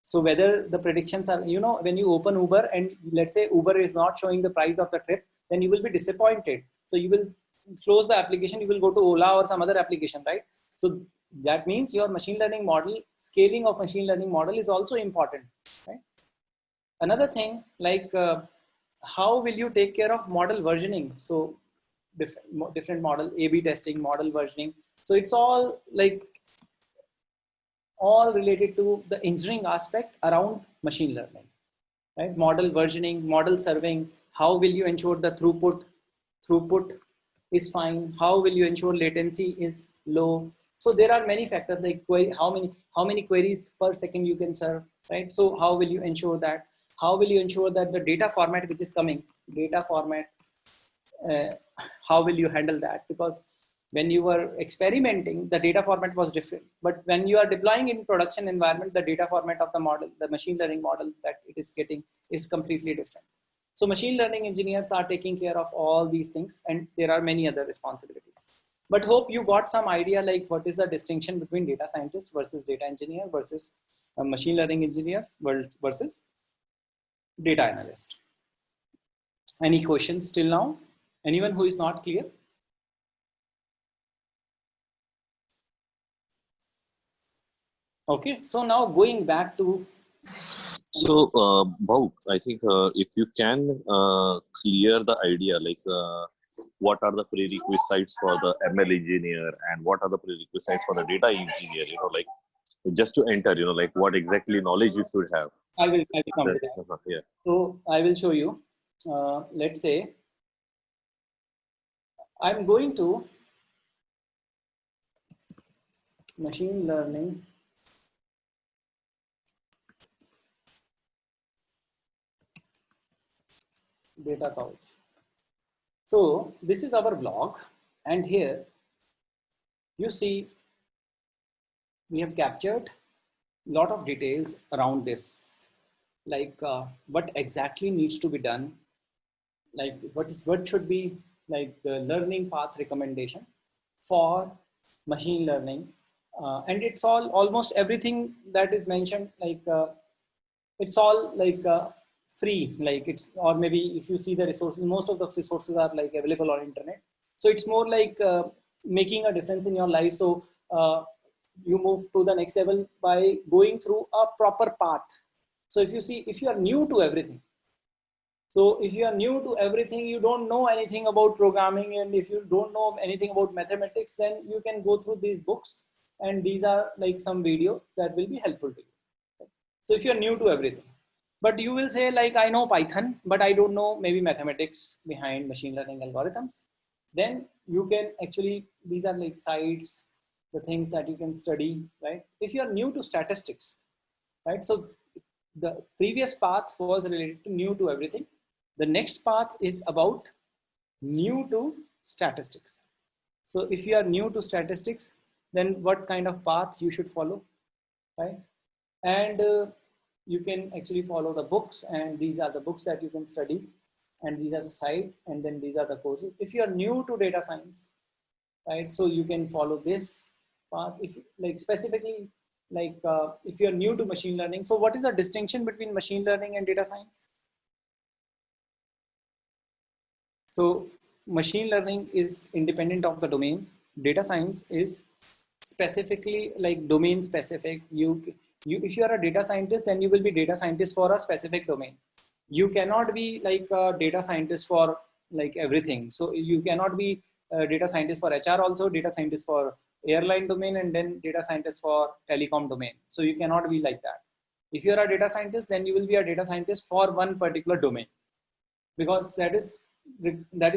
So whether the predictions are, you know, when you open Uber and let's say Uber is not showing the price of the trip, then you will be disappointed. So you will close the application, you will go to Ola or some other application, right? So that means your machine learning model, scaling of machine learning model is also important, right? Another thing, like how will you take care of model versioning? So different model, A/B testing, model versioning. So it's all like all related to the engineering aspect around machine learning, right? Model versioning, model serving. How will you ensure the throughput is fine? How will you ensure latency is low? So there are many factors like how many queries per second you can serve, right? So how will you ensure that? How will you ensure that the data format which is coming, data format, how will you handle that? Because when you were experimenting, the data format was different. But when you are deploying in production environment, the data format of the model, the machine learning model that it is getting is completely different. So machine learning engineers are taking care of all these things, and there are many other responsibilities. But hope you got some idea like what is the distinction between data scientist versus data engineer versus machine learning engineers versus data analyst. Any questions till now? Anyone who is not clear? Okay, so now going back to. So, Bhav, I think if you can clear the idea, like what are the prerequisites for the ML engineer and what are the prerequisites for the data engineer, you know, like just to enter, you know, like what exactly knowledge you should have. I will come to that. Yeah. So I will show you. Let's say I'm going to machine learning data couch. So this is our blog, and here you see we have captured a lot of details around this, like what exactly needs to be done, like what should be like the learning path recommendation for machine learning, and it's all almost everything that is mentioned, like it's all like free, like it's, or maybe if you see the resources, most of the resources are like available on internet. So it's more like making a difference in your life. So you move to the next level by going through a proper path. So if you see, if you are new to everything, so if you are new to everything, you don't know anything about programming, and if you don't know anything about mathematics, then you can go through these books, and these are like some video that will be helpful to you. So if you're new to everything, but you will say like, I know Python, but I don't know maybe mathematics behind machine learning algorithms, then you can actually, these are like sites, the things that you can study, right? If you are new to statistics, right? So the previous path was related to new to everything. The next path is about new to statistics. So if you are new to statistics, then what kind of path you should follow, right? And you can actually follow the books, and these are the books that you can study, and these are the site, and then these are the courses. If you are new to data science, right, so you can follow this path. If like specifically, like if you are new to machine learning, so what is the distinction between machine learning and data science? So machine learning is independent of the domain. Data science is specifically like domain specific. If you are a data scientist, then you will be data scientist for a specific domain. You cannot be like a data scientist for like everything. So you cannot be a data scientist for HR also, data scientist for airline domain, and then data scientist for telecom domain. So you cannot be like that. If you are a data scientist, then you will be a data scientist for one particular domain, because that is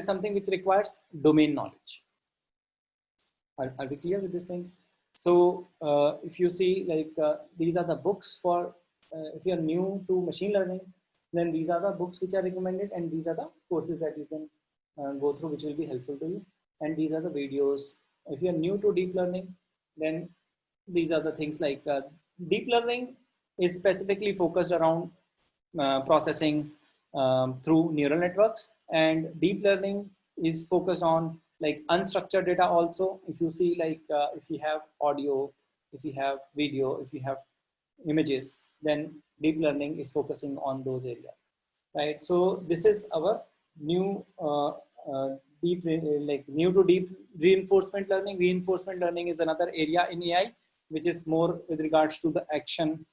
something which requires domain knowledge. Are we clear with this thing? So if you see, like these are the books for if you are new to machine learning, then these are the books which are recommended, and these are the courses that you can go through, which will be helpful to you. And these are the videos. If you are new to deep learning, then these are the things like deep learning is specifically focused around processing through neural networks, and deep learning is focused on like unstructured data also. If you see like if you have audio, if you have video, if you have images, then deep learning is focusing on those areas, right? So this is our new new to deep reinforcement learning. Reinforcement learning is another area in AI, which is more with regards to the action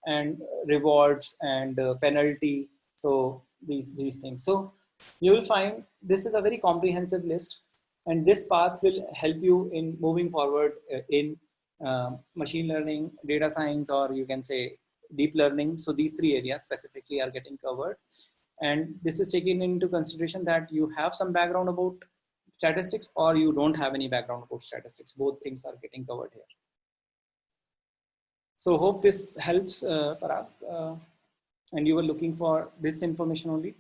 and rewards and penalty. So these things. So you will find this is a very comprehensive list, and this path will help you in moving forward in machine learning, data science, or you can say deep learning. So these three areas specifically are getting covered. And this is taken into consideration that you have some background about statistics or you don't have any background about statistics. Both things are getting covered here. So hope this helps, Parag. And you were looking for this information only.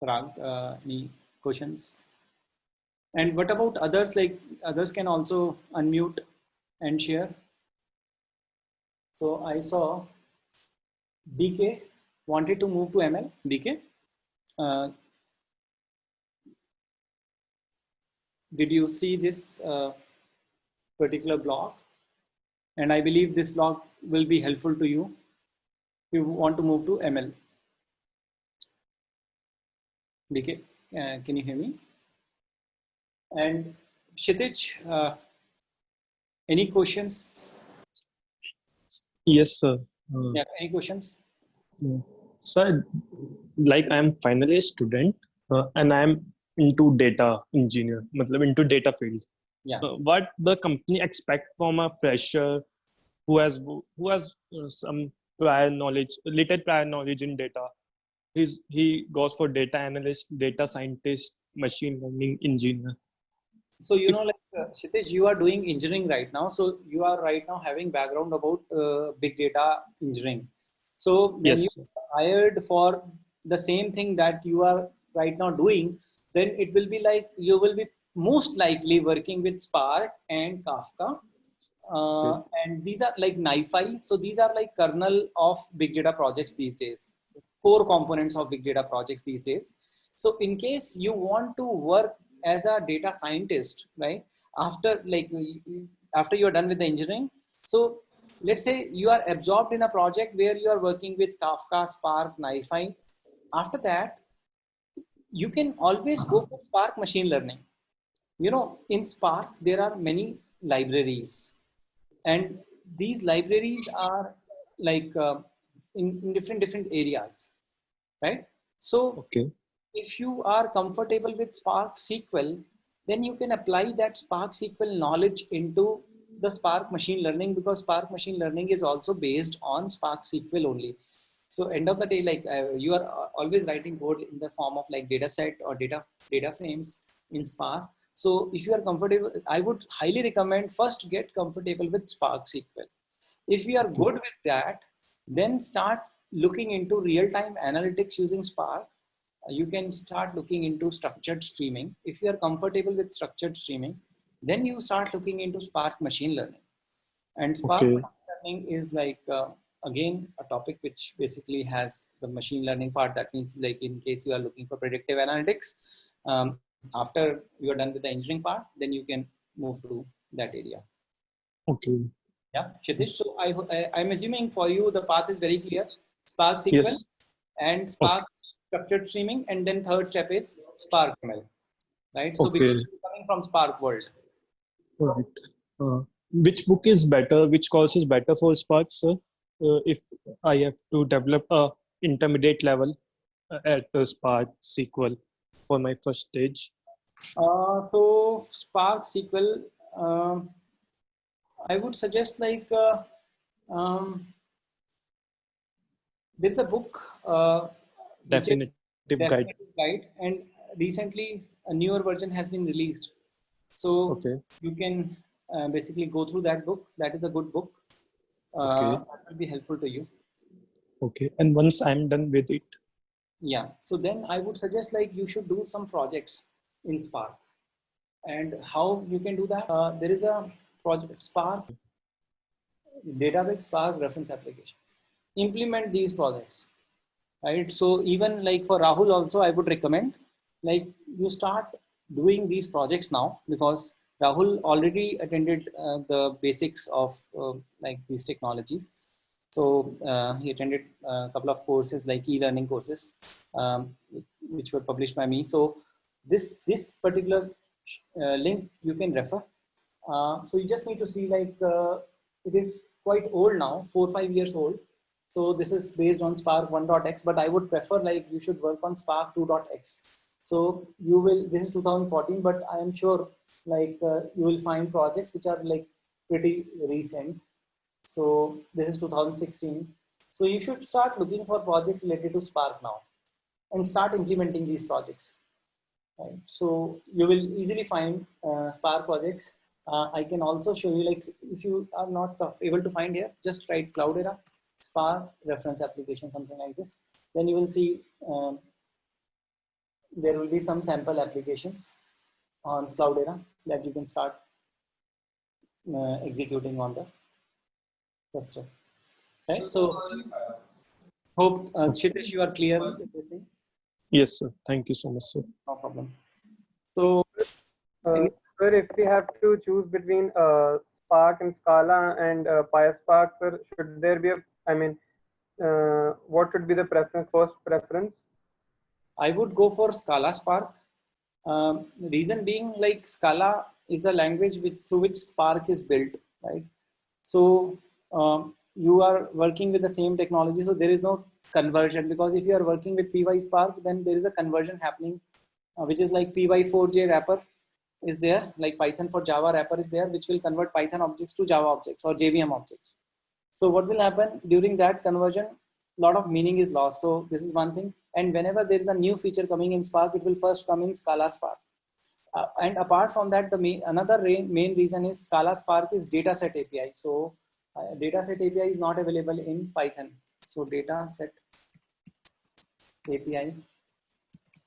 Parag, any questions? And what about others? Like others can also unmute and share. So I saw DK wanted to move to ML. DK, did you see this particular blog? And I believe this blog will be helpful to you if you want to move to ML. DK, can you hear me? And Kshitij, any questions? Yes, sir. Yeah, any questions? Sir, like I'm finally a student and I'm into data engineer, into data field. Yeah. What the company expect from a fresher who has some prior knowledge, little prior knowledge in data? He goes for data analyst, data scientist, machine learning engineer. So you know, like Kshitij, you are doing engineering right now. So you are right now having background about big data engineering. So when Yes, you sir. are hired for the same thing that you are right now doing, then it will be like you will be most likely working with Spark and Kafka. And these are like NiFi. So these are like kernel of big data projects these days, core components of big data projects these days. So in case you want to work as a data scientist, right? After you're done with the engineering. So let's say you are absorbed in a project where you are working with Kafka, Spark, NiFi. After that, you can always go for Spark machine learning. You know, in Spark, there are many libraries, and these libraries are like in different areas, right? So if you are comfortable with Spark SQL, then you can apply that Spark SQL knowledge into the Spark machine learning, because Spark machine learning is also based on Spark SQL only. So end of the day, like you are always writing code in the form of like data set or data frames in Spark. So if you are comfortable, I would highly recommend first get comfortable with Spark SQL. If you are good with that, then start looking into real-time analytics using Spark. You can start looking into structured streaming. If you are comfortable with structured streaming, then you start looking into Spark machine learning. And Spark machine learning is like, again, a topic which basically has the machine learning part. That means like in case you are looking for predictive analytics, after you are done with the engineering part, then you can move to that area. Okay. Yeah, Kshitij. So I'm assuming for you, the path is very clear. Spark SQL and Spark structured streaming, and then third step is Spark ML, right? So because you're coming from Spark world. Right. Which book is better? Which course is better for Spark, sir? If I have to develop a intermediate level at Spark SQL for my first stage. So Spark SQL, I would suggest like there's a book, Definitive Guide, and recently a newer version has been released. So you can basically go through that book. That is a good book. Okay. That will be helpful to you. Okay. And once I'm done with it, Yeah. So then I would suggest like you should do some projects in Spark. And how you can do that? There is a project Spark, Databricks Spark reference applications. Implement these projects, right? So even like for Rahul also, I would recommend like you start doing these projects now, because Rahul already attended the basics of like these technologies. So he attended a couple of courses like e-learning courses, which were published by me. So this particular link you can refer. So you just need to see like it is quite old now, 4 or 5 years old. So this is based on Spark 1.x, but I would prefer like you should work on Spark 2.x. So you will, this is 2014, but I am sure like you will find projects which are like pretty recent. So this is 2016. So you should start looking for projects related to Spark now and start implementing these projects. Right. So you will easily find Spark projects. I can also show you, like if you are not able to find here, just write Cloudera Spark reference application, something like this. Then you will see there will be some sample applications on Cloudera that you can start executing on the cluster. Right. So hope Shitesh, you are clear with this thing. yes, sir. Thank you so much, sir. No problem. So sir, if we have to choose between Spark and Scala and PySpark, sir, should there be a, I mean, what should be the preference, first preference? I would go for Scala Spark. Reason being, like Scala is a language through which Spark is built, right? So you are working with the same technology, so there is no conversion, because if you are working with PySpark, then there is a conversion happening, which is like Py4j wrapper is there, like Python for Java wrapper is there, which will convert Python objects to Java objects or JVM objects. So what will happen during that conversion? A lot of meaning is lost. So this is one thing. And whenever there is a new feature coming in Spark, it will first come in Scala Spark. And apart from that, another main reason is Scala Spark is dataset API. So dataset API is not available in Python. So dataset API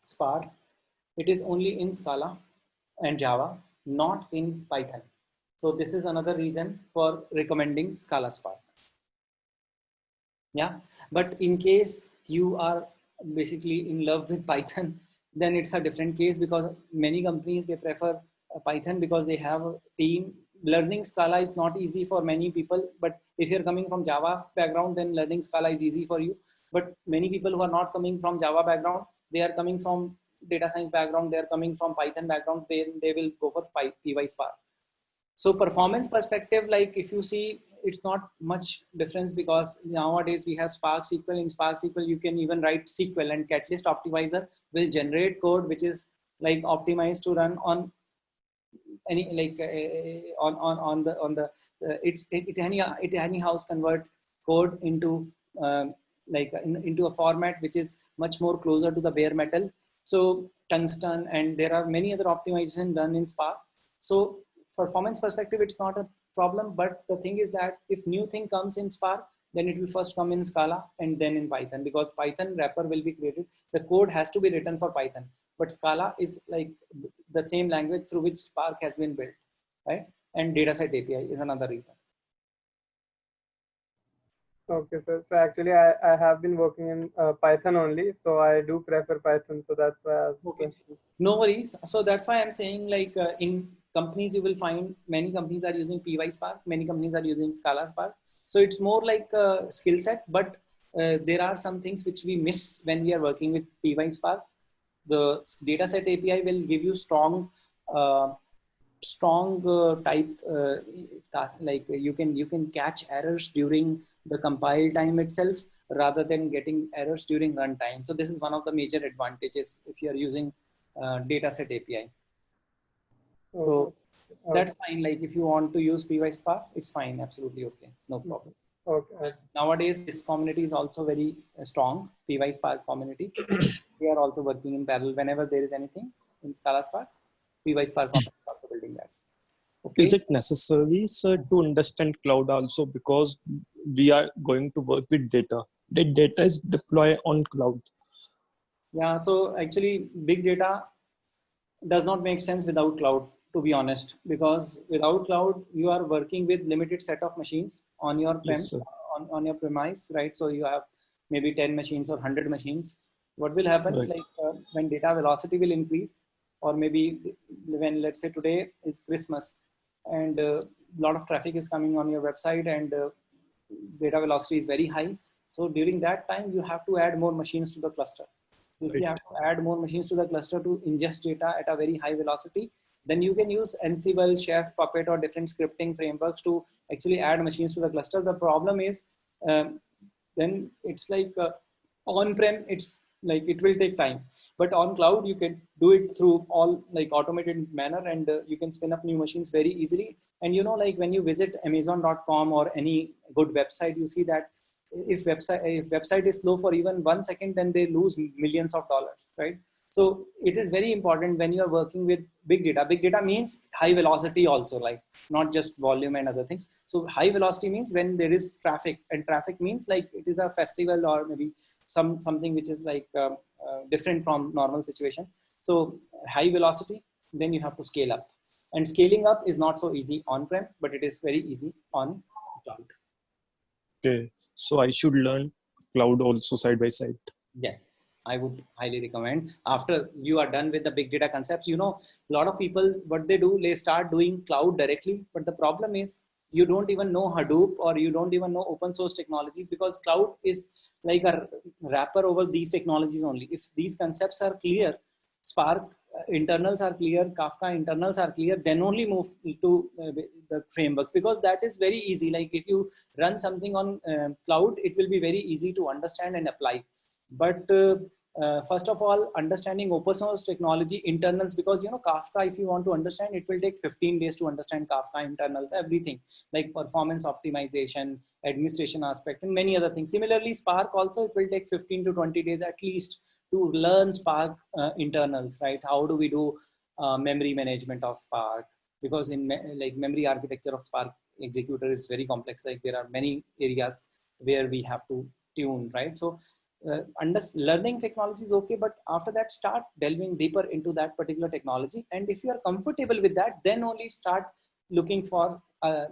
Spark, it is only in Scala and Java, not in Python. So this is another reason for recommending Scala Spark. Yeah, but in case you are basically in love with Python, then it's a different case, because many companies, they prefer Python because they have a team. Learning Scala is not easy for many people, but if you're coming from Java background, then learning Scala is easy for you. But many people who are not coming from Java background, they are coming from data science background, they are coming from Python background, they will go for PySpark. So performance perspective, like if you see, it's not much difference, because nowadays we have Spark SQL. In Spark SQL, you can even write SQL, and Catalyst Optimizer will generate code which is like optimized to run on any like it anyhow convert code into into a format which is much more closer to the bare metal. So Tungsten, and there are many other optimization done in Spark. So performance perspective, it's not a problem, but the thing is that if new thing comes in Spark, then it will first come in Scala and then in Python, because Python wrapper will be created. The code has to be written for Python, but Scala is like the same language through which Spark has been built, right? And dataset API is another reason. Okay, sir. So actually, I have been working in Python only, so I do prefer Python. So that's why I asked the question. No worries. So that's why I'm saying, like in companies, you will find many companies are using PySpark, many companies are using Scala Spark. So it's more like a skill set, but there are some things which we miss when we are working with PySpark. The dataset API will give you strong type, like you can catch errors during the compile time itself, rather than getting errors during runtime. So this is one of the major advantages if you are using dataset API. So that's fine. Like if you want to use PySpark, it's fine. Absolutely okay. No problem. Okay. Nowadays, this community is also very strong. PySpark community. We are also working in parallel. Whenever there is anything in Scala Spark, PySpark community is also building that. Okay. Is it necessary, sir, to understand cloud also, because we are going to work with data? The data is deployed on cloud. Yeah, so actually big data does not make sense without cloud, to be honest, because without cloud, you are working with limited set of machines on your Yes, sir. on your premise, right? So you have maybe 10 machines or 100 machines. What will happen, Right. like when data velocity will increase, or maybe when, let's say today is Christmas and a lot of traffic is coming on your website and data velocity is very high. So during that time, you have to add more machines to the cluster. So if you Right. have to add more machines to the cluster to ingest data at a very high velocity, then you can use Ansible, Chef, Puppet, or different scripting frameworks to actually add machines to the cluster. The problem is then it's like on-prem, it's like it will take time. But on cloud, you can do it through all like automated manner, and you can spin up new machines very easily. And you know, like when you visit Amazon.com or any good website, you see that if website is slow for even 1 second, then they lose millions of dollars, right? So it is very important when you are working with big data. Big data means high velocity also, like not just volume and other things. So high velocity means when there is traffic, and traffic means like it is a festival or maybe something which is like different from normal situation. So high velocity, then you have to scale up, and scaling up is not so easy on-prem, but it is very easy on cloud. Okay, so I should learn cloud also side by side. Yeah, I would highly recommend. After you are done with the big data concepts, you know, a lot of people, what they do, they start doing cloud directly. But the problem is you don't even know Hadoop, or you don't even know open source technologies, because cloud is like a wrapper over these technologies only. If these concepts are clear, Spark internals are clear, Kafka internals are clear, then only move to the frameworks, because that is very easy. Like if you run something on cloud, it will be very easy to understand and apply. But first of all, understanding open source technology internals, because you know Kafka, if you want to understand, it will take 15 days to understand Kafka internals, everything like performance optimization, administration aspect, and many other things. Similarly, Spark also, it will take 15 to 20 days at least to learn Spark internals, right? How do we do memory management of Spark? Because in like memory architecture of Spark executor is very complex. Like there are many areas where we have to tune, right? So learning technology is okay, but after that, start delving deeper into that particular technology. And if you are comfortable with that, then only start looking for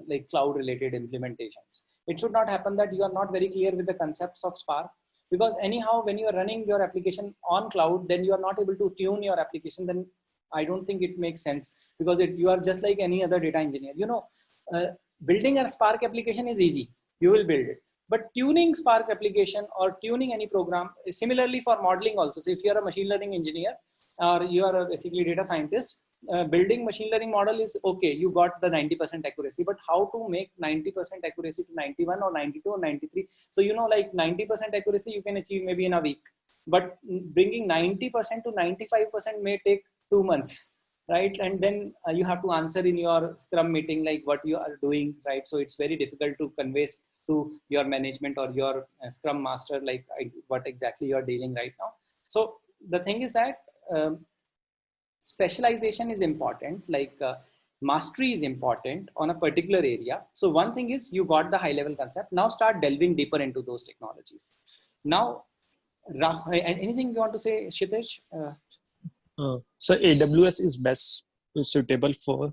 like cloud related implementations. It should not happen that you are not very clear with the concepts of Spark, because anyhow, when you are running your application on cloud, then you are not able to tune your application. Then I don't think it makes sense, because you are just like any other data engineer. You know, building a Spark application is easy. You will build it. But tuning Spark application or tuning any program, similarly for modeling also. So if you are a machine learning engineer or you are basically data scientist, building machine learning model is okay. You got the 90% accuracy, but how to make 90% accuracy to 91 or 92 or 93? So, you know, like 90% accuracy you can achieve maybe in a week, but bringing 90% to 95% may take 2 months, right? And then you have to answer in your Scrum meeting, like what you are doing, right? So it's very difficult to convey to your management or your Scrum master, like what exactly you are dealing right now. So the thing is that specialization is important, like mastery is important on a particular area. So one thing is you got the high level concept. Now start delving deeper into those technologies. Now, anything you want to say, Kshitij? So AWS is best suitable for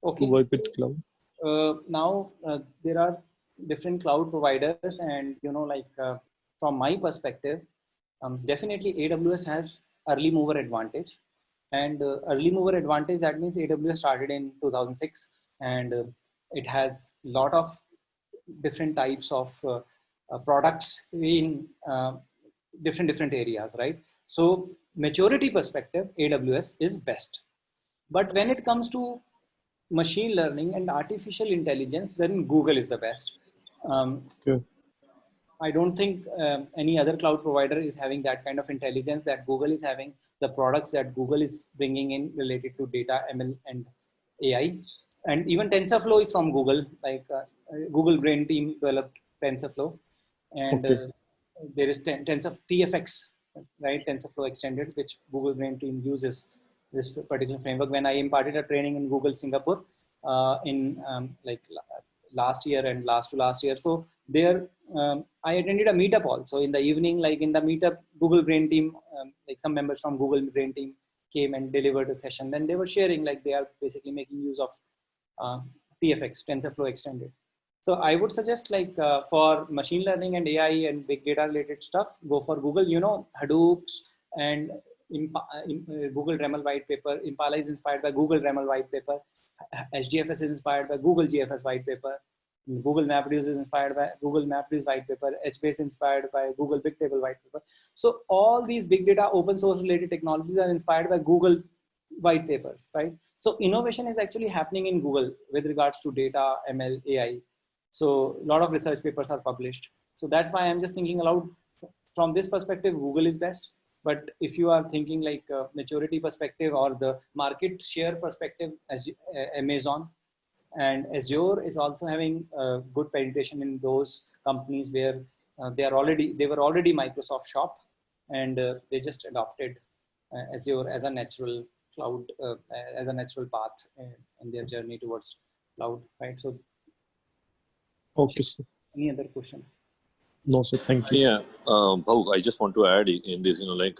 okay. to work with cloud. Now there are different cloud providers, and you know, like from my perspective, definitely AWS has early mover advantage. And early mover advantage, that means AWS started in 2006, and it has a lot of different types of products in different areas, right? So maturity perspective, AWS is best. But when it comes to machine learning and artificial intelligence, then Google is the best. Okay. I don't think any other cloud provider is having that kind of intelligence that Google is having. The products that Google is bringing in related to data, ML, and AI. And even TensorFlow is from Google. Like Google Brain team developed TensorFlow. And there is TFX, right? TensorFlow extended, which Google Brain team uses. this particular framework when I imparted a training in Google Singapore in last year and last to last year. So there I attended a meetup also in the evening, like in the meetup, Google Brain team, like some members from Google Brain team came and delivered a session. Then they were sharing, like they are basically making use of TFX, TensorFlow Extended. So I would suggest, like for machine learning and AI and big data related stuff, go for Google, you know, Hadoops and Google Dremel white paper. Impala is inspired by Google Dremel white paper. HDFS is inspired by Google GFS white paper. Google MapReduce is inspired by Google MapReduce white paper. HBase inspired by Google Bigtable white paper. So all these big data open source related technologies are inspired by Google white papers, right? So innovation is actually happening in Google with regards to data, ML, AI. So a lot of research papers are published. So that's why I'm just thinking aloud. From this perspective, Google is best. But if you are thinking like maturity perspective or the market share perspective, as Amazon and Azure is also having good penetration in those companies where they were already Microsoft shop, and they just adopted Azure as a natural cloud, as a natural path in their journey towards cloud, right? So, Okay, sir. any other question? No, sir. Thank you. Yeah, Bhauk, I just want to add in this, you know, like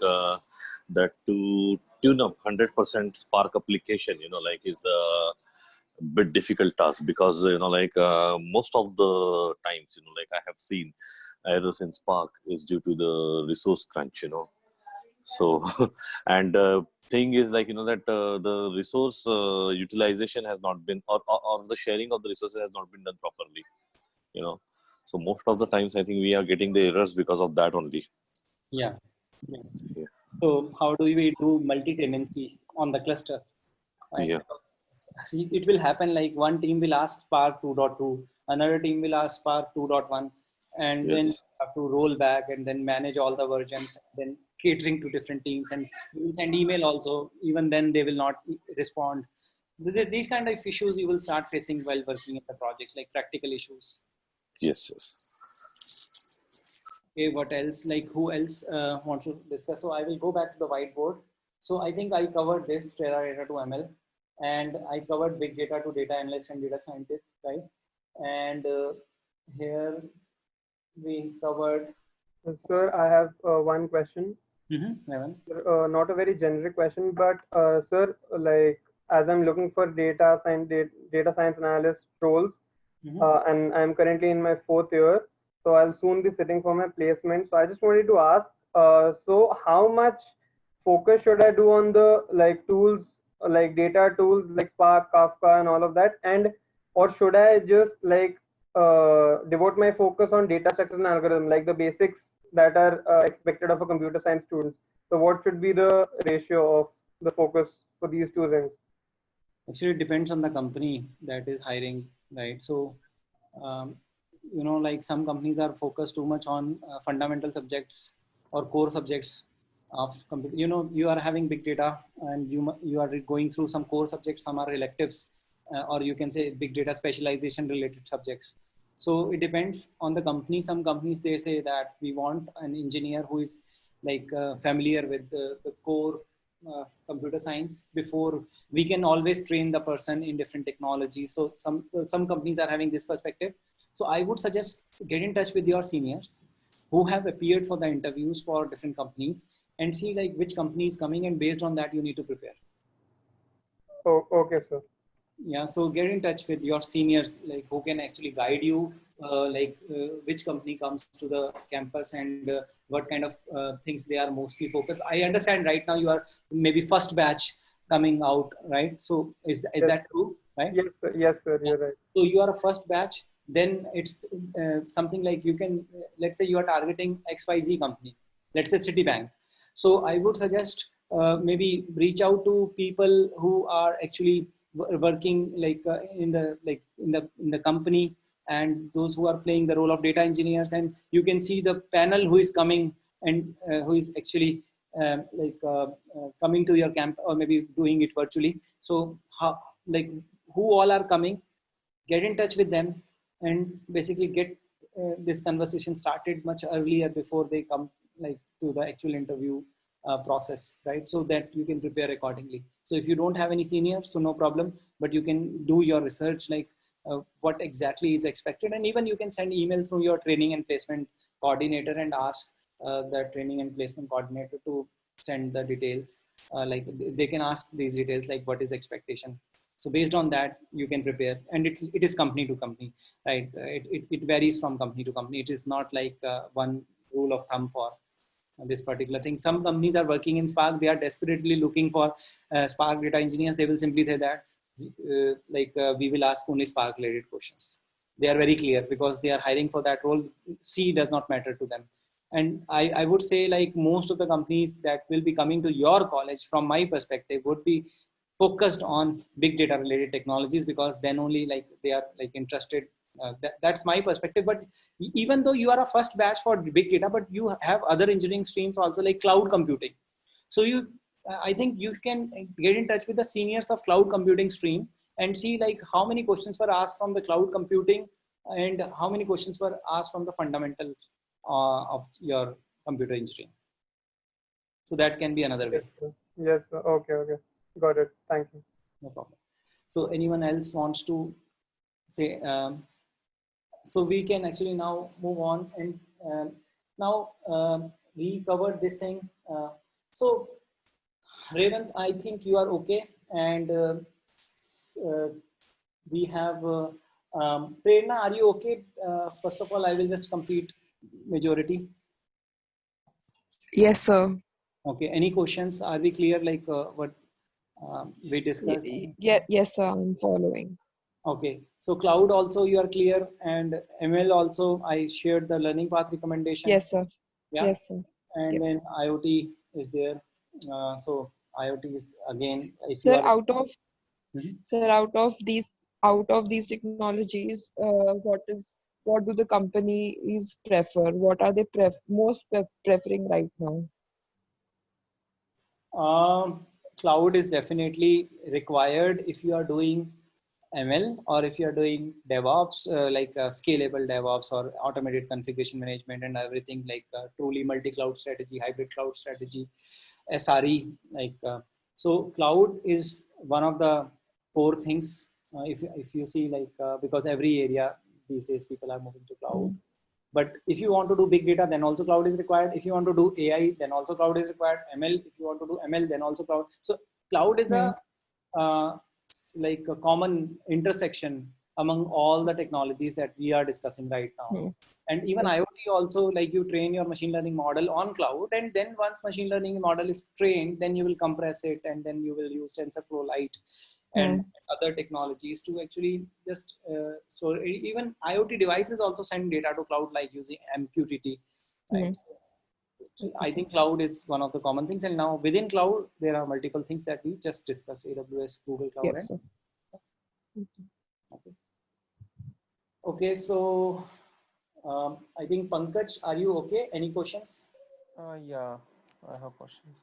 that to tune up 100% Spark application, you know, like is a bit difficult task, because, you know, like most of the times, you know, like I have seen errors in Spark is due to the resource crunch, you know. So, and thing is, like, you know, that the resource utilization has not been, or the sharing of the resources has not been done properly, you know. So most of the times, I think we are getting the errors because of that only. Yeah. So how do we do multi-tenancy on the cluster? Right? Yeah. See, it will happen like one team will ask Spark 2.2, another team will ask Spark 2.1, and then Yes. have to roll back and then manage all the versions, then catering to different teams, and you will send email also. Even then, they will not respond. These kind of issues you will start facing while working in the project, like practical issues. Yes, yes. Okay, what else? Like who else wants to discuss? So I will go back to the whiteboard. So I think I covered this Teradata to ML, and I covered big data to data analyst and data scientist, right? And here we covered. Sir, I have one question. Not a very generic question, but sir, like as I'm looking for data science analyst roles, and I'm currently in my 4th year, so I'll soon be sitting for my placement. So I just wanted to ask, so how much focus should I do on the like tools, like data tools like Spark, Kafka, and all of that, and or should I just like devote my focus on data structures and algorithm, like the basics that are expected of a computer science student? So what should be the ratio of the focus for these two things? Actually, it depends on the company that is hiring, right? So, you know, like some companies are focused too much on fundamental subjects or core subjects of computer. You know, you are having big data and you are going through some core subjects, some are electives, or you can say big data specialization related subjects. So it depends on the company. Some companies, they say that we want an engineer who is like familiar with the core computer science before we can always train the person in different technologies. So some companies are having this perspective. So I would suggest get in touch with your seniors who have appeared for the interviews for different companies and see like which company is coming, and based on that you need to prepare. Oh, okay, sir. Yeah, so get in touch with your seniors, like who can actually guide you, which company comes to the campus and what kind of things they are mostly focused. I understand right now you are maybe first batch coming out, right? So is that true, right? Yes, sir. Yes, sir. You're right. So you are a first batch, then it's something like you can, let's say you are targeting XYZ company, let's say Citibank. So I would suggest maybe reach out to people who are actually working like in the company, and those who are playing the role of data engineers, and you can see the panel who is coming and who is actually coming to your camp, or maybe doing it virtually. So how, like who all are coming, get in touch with them and basically get this conversation started much earlier before they come like to the actual interview process, right? So that you can prepare accordingly. So if you don't have any seniors, so no problem, but you can do your research, like what exactly is expected. And even you can send email through your training and placement coordinator and ask the training and placement coordinator to send the details. Like they can ask these details, like what is expectation. So based on that, you can prepare, and it is company to company, right? It varies from company to company. It is not like one rule of thumb for this particular thing. Some companies are working in Spark. They are desperately looking for Spark data engineers. They will simply say that, we will ask only Spark related questions. They are very clear because they are hiring for that role. C does not matter to them. And I would say, like, most of the companies that will be coming to your college, from my perspective, would be focused on big data related technologies, because then only like they are like interested. That's my perspective. But even though you are a first batch for big data, but you have other engineering streams also, like cloud computing. So I think you can get in touch with the seniors of cloud computing stream and see like how many questions were asked from the cloud computing and how many questions were asked from the fundamentals of your computer engineering. So that can be another way. Yes, sir. Okay, okay. Got it. Thank you. No problem. So anyone else wants to say, so we can actually now move on, and now we covered this thing. So Revant, I think you are okay, and we have Prerna, are you okay? First of all, I will just complete majority. Yes, sir. Okay, any questions? Are we clear, like what we discussed? Yes, sir, I'm following. Okay, so cloud also you are clear, and ML also I shared the learning path recommendation. Yes, sir. Yeah. Yes, sir. And Yep. then IoT is there. So IoT is again, if Sir, you are sir, out of these technologies, what do the companies prefer? What are they most preferring right now? Cloud is definitely required if you are doing ML, or if you are doing DevOps, like scalable DevOps or automated configuration management and everything, like truly multi-cloud strategy, hybrid cloud strategy, SRE. Like so, cloud is one of the core things. If you see, like because every area these days people are moving to cloud. But if you want to do big data, then also cloud is required. If you want to do AI, then also cloud is required. ML, if you want to do ML, then also cloud. So cloud is a like a common intersection among all the technologies that we are discussing right now. And even IoT also, like you train your machine learning model on cloud, and then once machine learning model is trained, then you will compress it, and then you will use TensorFlow Lite and other technologies to actually just store. Even IoT devices also send data to cloud, like using MQTT, right? So I think cloud is one of the common things, and now within cloud there are multiple things that we just discussed: AWS, Google Cloud. Yes, sir. Okay, so I think Pankaj, are you okay? Any questions? Yeah, I have questions.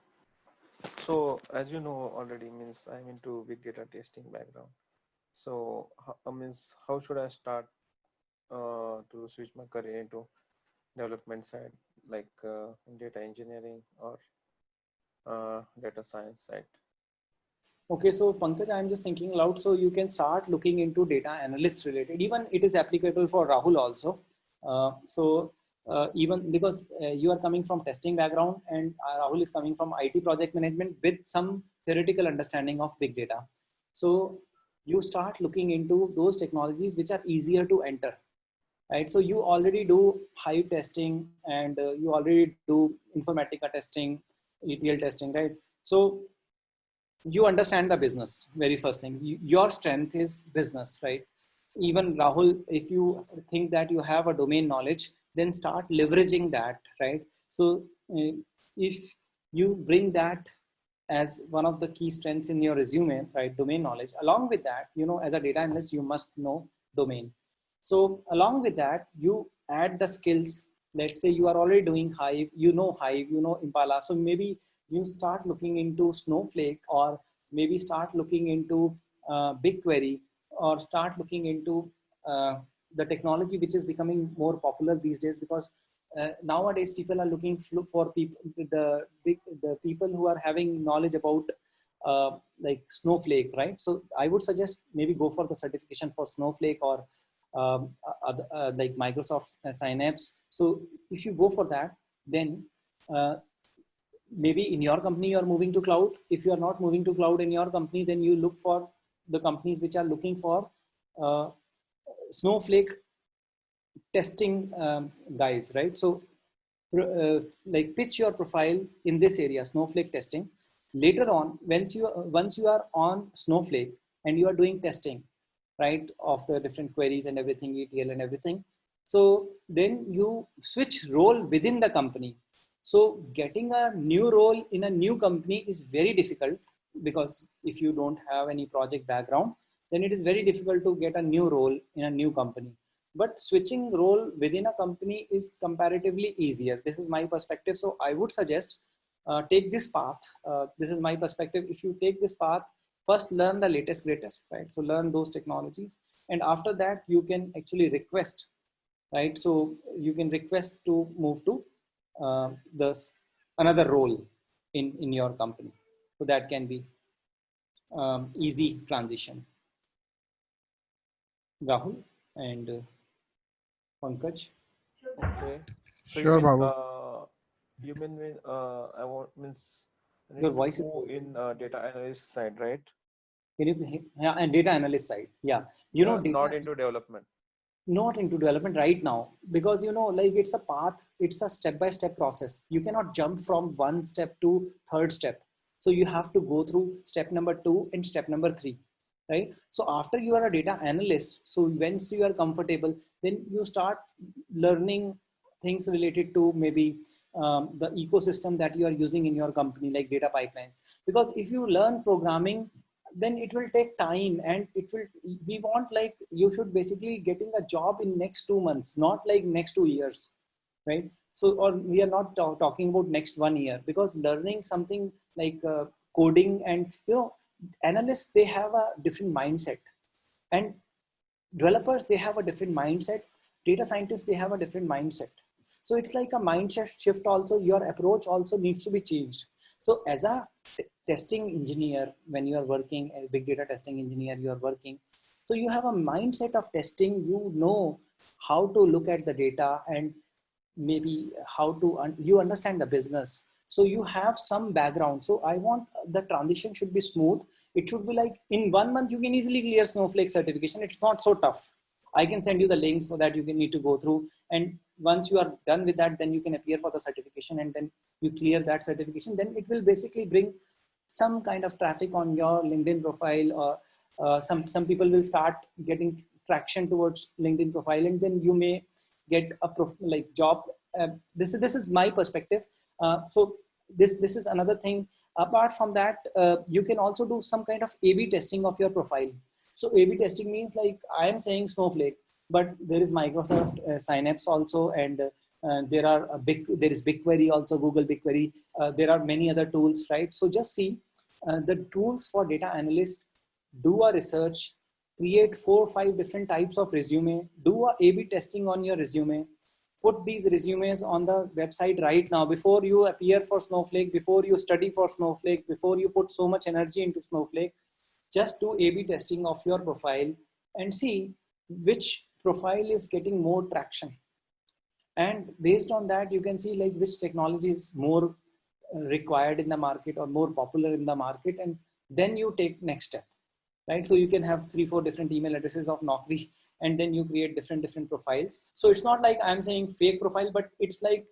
So as you know already, means I'm into big data testing background. So how should I start to switch my career into development side, like data engineering or data science side? Okay, so Pankaj, I'm just thinking aloud. So you can start looking into data analyst related. Even it is applicable for Rahul also. Even because you are coming from testing background, and Rahul is coming from IT project management with some theoretical understanding of big data. So you start looking into those technologies which are easier to enter, right? So you already do Hive testing, and you already do Informatica testing, ETL testing, right? So you understand the business. Very first thing, your strength is business, right? Even Rahul, if you think that you have a domain knowledge, then start leveraging that, right? So if you bring that as one of the key strengths in your resume, right? Domain knowledge. Along with that, as a data analyst, you must know domain. So along with that, you add the skills. Let's say you are already doing Hive, you know Impala. So maybe you start looking into Snowflake, or maybe start looking into BigQuery, or start looking into the technology which is becoming more popular these days, because nowadays people are looking for people, the people who are having knowledge about like Snowflake, right? So I would suggest maybe go for the certification for Snowflake or like Microsoft Synapse. So if you go for that, then maybe in your company you are moving to cloud. If you are not moving to cloud in your company, then you look for the companies which are looking for Snowflake testing guys, right? So like pitch your profile in this area, Snowflake testing. Later on, once you are on Snowflake and you are doing testing, right, of the different queries and everything, ETL and everything, so then you switch role within the company. So getting a new role in a new company is very difficult, because if you don't have any project background, then it is very difficult to get a new role in a new company. But switching role within a company is comparatively easier. This is my perspective. So I would suggest take this path. This is my perspective. If you take this path, first learn the latest greatest, right? So learn those technologies, and after that you can actually request, right? So you can request to move to another role in your company. So that can be easy transition. Rahul and Pankaj. Okay. So Sure, you mean Babu. you mean I want means I need Your to voice is move in data analyst side, right? Can you, yeah, and data analyst side, yeah, you know, data, Not into development. not into development right now, because you know, like it's a path, it's a step-by-step process. You cannot jump from one step to third step. So you have to go through step number 2 and step number 3, right? So after you are a data analyst, so once you are comfortable, then you start learning things related to maybe the ecosystem that you are using in your company, like data pipelines. Because if you learn programming, then it will take time, and we want, like, you should basically getting a job in next 2 months, not like next 2 years, right? So, or we are not talking about next 1 year, because learning something like coding, and you know, analysts, they have a different mindset, and developers, they have a different mindset, data scientists, they have a different mindset. So it's like a mindset shift also. Your approach also needs to be changed. So as a testing engineer, when you are working as big data testing engineer, you are working, so you have a mindset of testing. You know how to look at the data, and maybe how to you understand the business, so you have some background. So I want the transition should be smooth. It should be like in 1 month you can easily clear Snowflake certification. It's not so tough. I can send you the links so that you can need to go through, and once you are done with that, then you can appear for the certification, and then you clear that certification. Then it will basically bring some kind of traffic on your LinkedIn profile, or some people will start getting traction towards LinkedIn profile, and then you may get a like job. This is my perspective. So this is another thing. Apart from that, you can also do some kind of A/B testing of your profile. So A/B testing means, like I am saying Snowflake, but there is Microsoft Synapse also, and there is BigQuery also, Google BigQuery. There are many other tools, right? So just see the tools for data analysts. Do a research, create 4 or 5 different types of resume, do a A/B testing on your resume, put these resumes on the website right now before you appear for Snowflake, before you study for Snowflake, before you put so much energy into Snowflake. Just do A/B testing of your profile and see which profile is getting more traction. And based on that, you can see like which technology is more required in the market or more popular in the market, and then you take next step, right? So you can have 3-4 different email addresses of Naukri, and then you create different profiles. So it's not like I'm saying fake profile, but it's like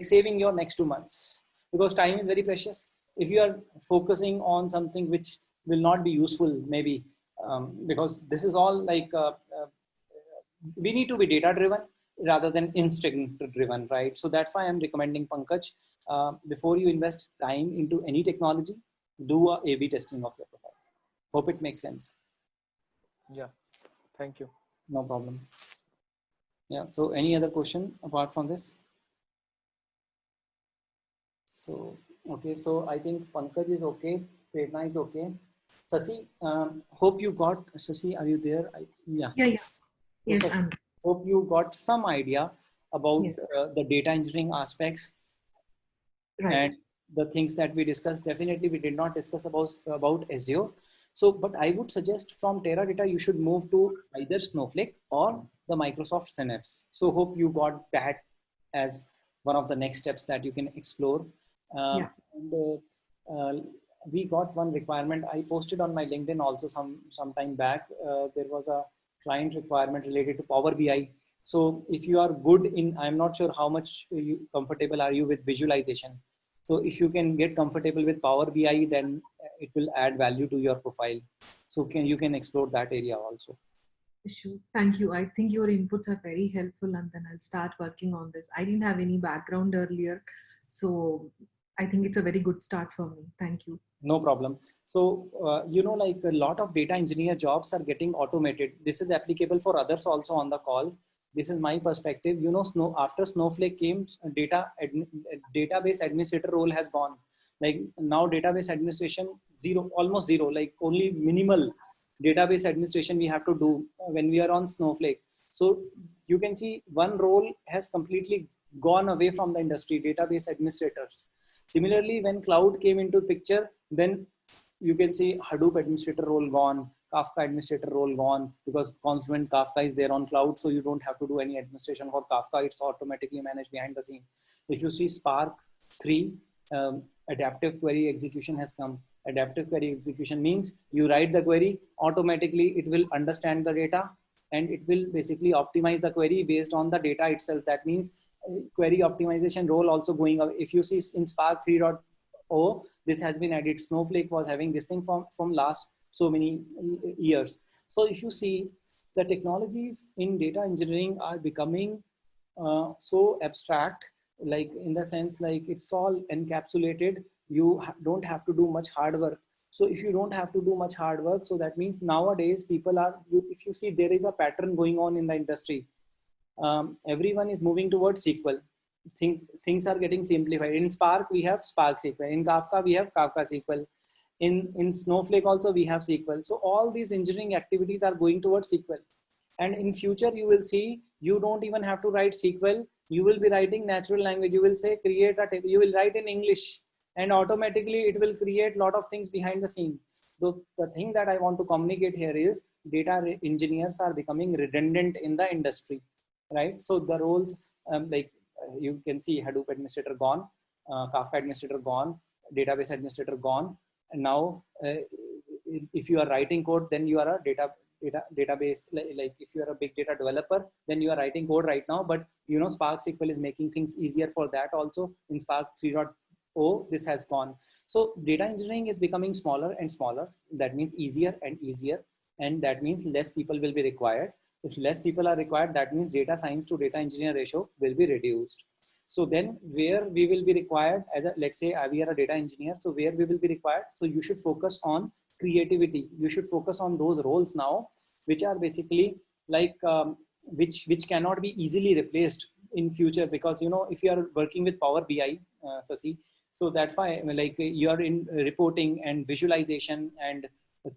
saving your next 2 months, because time is very precious. If you are focusing on something which will not be useful, maybe because this is all like we need to be data driven rather than instinct driven, right? So that's why I'm recommending, Pankaj, before you invest time into any technology, do a A/B testing of your profile. Hope it makes sense. Yeah, thank you. No problem. Yeah, so any other question apart from this? So, okay, so I think Pankaj is okay, Prerna is okay. Sasi, hope you got, Sasi, are you there? Yeah. Yeah. Yes, So, I'm. hope you got some idea about Yes. the data engineering aspects Right. and the things that we discussed. Definitely, we did not discuss about Azure. So, but I would suggest from Teradata, you should move to either Snowflake or the Microsoft Synapse. So, hope you got that as one of the next steps that you can explore. Yeah. And, we got one requirement. I posted on my LinkedIn also some time back. There was a client requirement related to Power BI. So if you are good in, I'm not sure how much comfortable are you with visualization. So if you can get comfortable with Power BI, then it will add value to your profile. So you can explore that area also. Sure. Thank you. I think your inputs are very helpful, and then I'll start working on this. I didn't have any background earlier, so I think it's a very good start for me. Thank you. No problem. So, like a lot of data engineer jobs are getting automated. This is applicable for others also on the call. This is my perspective. After Snowflake came, database administrator role has gone. Like now database administration, almost zero, like only minimal database administration we have to do when we are on Snowflake. So you can see one role has completely gone away from the industry, database administrators. Similarly, when cloud came into picture, then you can see Hadoop administrator role gone, Kafka administrator role gone, because Confluent Kafka is there on cloud, so you don't have to do any administration for Kafka. It's automatically managed behind the scene. If you see Spark 3, adaptive query execution has come. Adaptive query execution means you write the query, automatically it will understand the data and it will basically optimize the query based on the data itself. That means query optimization role also going up. If you see in Spark 3.0, this has been added. Snowflake was having this thing from last so many years. So if you see, the technologies in data engineering are becoming so abstract, like in the sense like it's all encapsulated. You don't have to do much hard work. So if you don't have to do much hard work, so that means nowadays people are, if you see, there is a pattern going on in the industry. Everyone is moving towards SQL. Things are getting simplified. In Spark, we have Spark SQL. In Kafka, we have Kafka SQL. In Snowflake also, we have SQL. So all these engineering activities are going towards SQL. And in future, you will see, you don't even have to write SQL. You will be writing natural language. You will say, create a table. You will write in English. And automatically, it will create a lot of things behind the scene. So the thing that I want to communicate here is data engineers are becoming redundant in the industry. Right, so the roles you can see Hadoop administrator gone, Kafka administrator gone, database administrator gone, and now if you are writing code, then you are a database, like if you are a big data developer, then you are writing code right now. But Spark SQL is making things easier for that also. In Spark 3.0, this has gone. So data engineering is becoming smaller and smaller. That means easier and easier, and that means less people will be required. If less people are required, that means data science to data engineer ratio will be reduced. So then where we will be required as a, let's say we are a data engineer, so where we will be required, so you should focus on creativity. You should focus on those roles now, which are basically like, which cannot be easily replaced in future, because if you are working with Power BI, Sasi, so that's why like you are in reporting and visualization and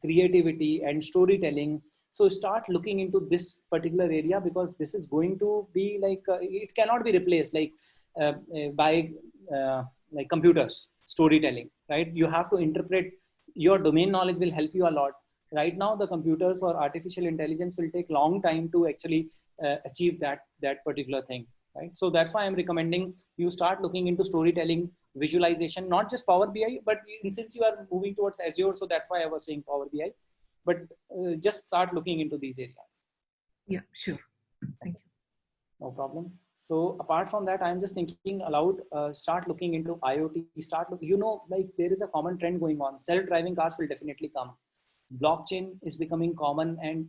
creativity and storytelling. So start looking into this particular area, because this is going to be like, it cannot be replaced by like computers, storytelling, right? You have to interpret, your domain knowledge will help you a lot. Right now, the computers or artificial intelligence will take long time to actually achieve that particular thing, right? So that's why I'm recommending you start looking into storytelling, visualization, not just Power BI, but since you are moving towards Azure, so that's why I was saying Power BI. But just start looking into these areas. Yeah, sure. Thank you. No problem. So apart from that, I'm just thinking aloud, start looking into IoT, like there is a common trend going on. Self-driving cars will definitely come. Blockchain is becoming common, and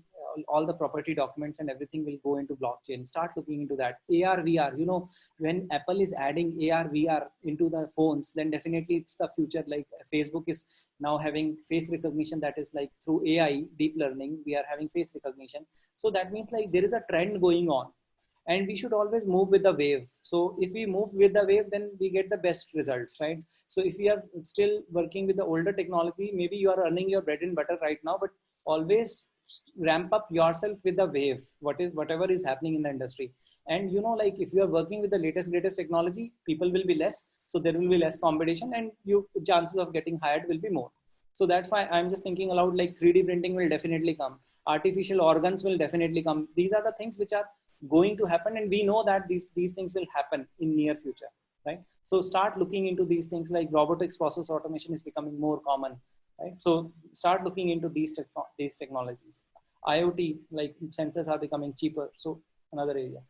all the property documents and everything will go into blockchain. Start looking into that. AR, VR, when Apple is adding AR, VR into the phones, then definitely it's the future. Like Facebook is now having face recognition, that is like through AI, deep learning, we are having face recognition. So that means like there is a trend going on, and we should always move with the wave. So if we move with the wave, then we get the best results, right? So if we are still working with the older technology, maybe you are earning your bread and butter right now, but always ramp up yourself with the wave, whatever is happening in the industry. And you know, like if you are working with the greatest technology, people will be less, so there will be less competition, and you chances of getting hired will be more. So that's why I'm just thinking aloud, like 3D printing will definitely come, artificial organs will definitely come. These are the things which are going to happen, and we know that these things will happen in near future, right? So start looking into these things, like robotics, process automation is becoming more common, right? So start looking into these technologies. IoT, like sensors are becoming cheaper, so another area.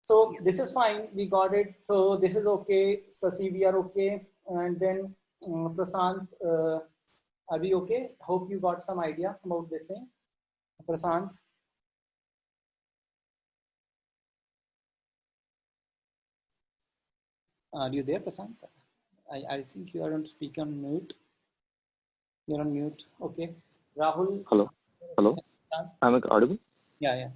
So this is fine, we got it. So this is okay. Sasi, we are okay. And then Prasant, are we okay? Hope you got some idea about this thing. Prasant. Are you there, Prasant? I think you are on speak on mute. You're on mute. Okay. Rahul. Hello. Hello. Am I audible? Yeah.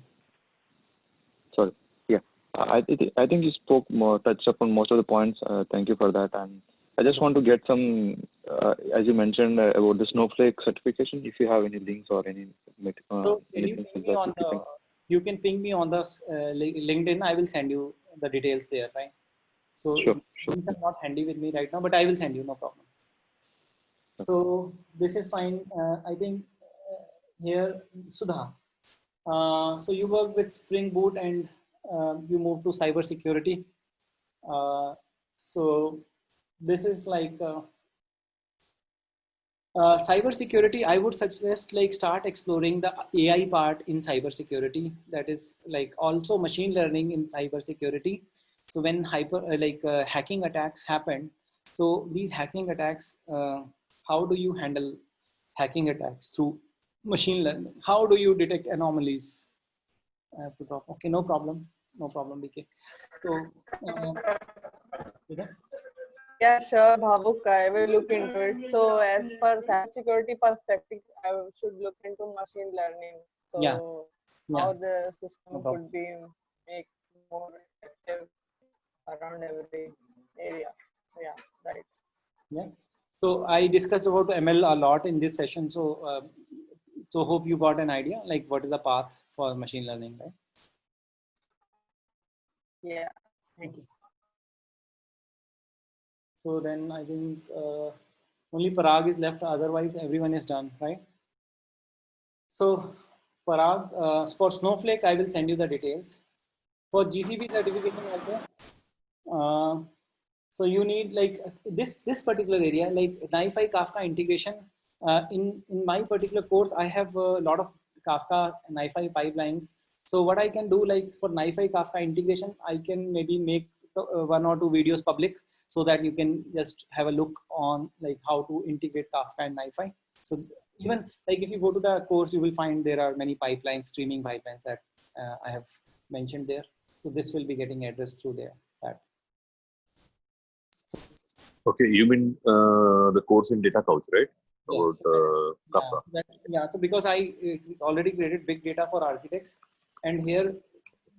Sorry. Yeah. I think you spoke more, touched upon most of the points. Thank you for that. And I just want to get some, as you mentioned about the Snowflake certification. If you have any links or any. So can you ping me on the? You can ping me on the LinkedIn. I will send you the details there, right? So sure. These are not handy with me right now, but I will send you, no problem. So this is fine. I think here, Sudha. So you work with Spring Boot and you move to cybersecurity. So this is like cybersecurity. I would suggest like start exploring the AI part in cybersecurity. That is like also machine learning in cybersecurity. So when hacking attacks happen, so these hacking attacks, how do you handle hacking attacks through machine learning? How do you detect anomalies? I have to drop. Okay, no problem, BK. So, yeah, sure, Bhavuk, I will look into it. So, as per cybersecurity perspective, I should look into machine learning. So, how the system could be make more effective around every area. Yeah, right. Yeah. So I discussed about ML a lot in this session. So, so hope you got an idea, like what is the path for machine learning, right? Yeah. Thank you. So then I think only Parag is left. Otherwise, everyone is done, right? So Parag, for Snowflake, I will send you the details. For GCP certification also. So you need like this particular area, like NiFi Kafka integration. In my particular course, I have a lot of Kafka NiFi pipelines. So what I can do, like for NiFi Kafka integration, I can maybe make 1 or 2 videos public so that you can just have a look on like how to integrate Kafka and NiFi. So even like if you go to the course, you will find there are many pipelines, streaming pipelines that I have mentioned there. So this will be getting addressed through there. Okay, you mean the course in Data Couch, right? Yes. About Kafka. So because I already created big data for architects, and here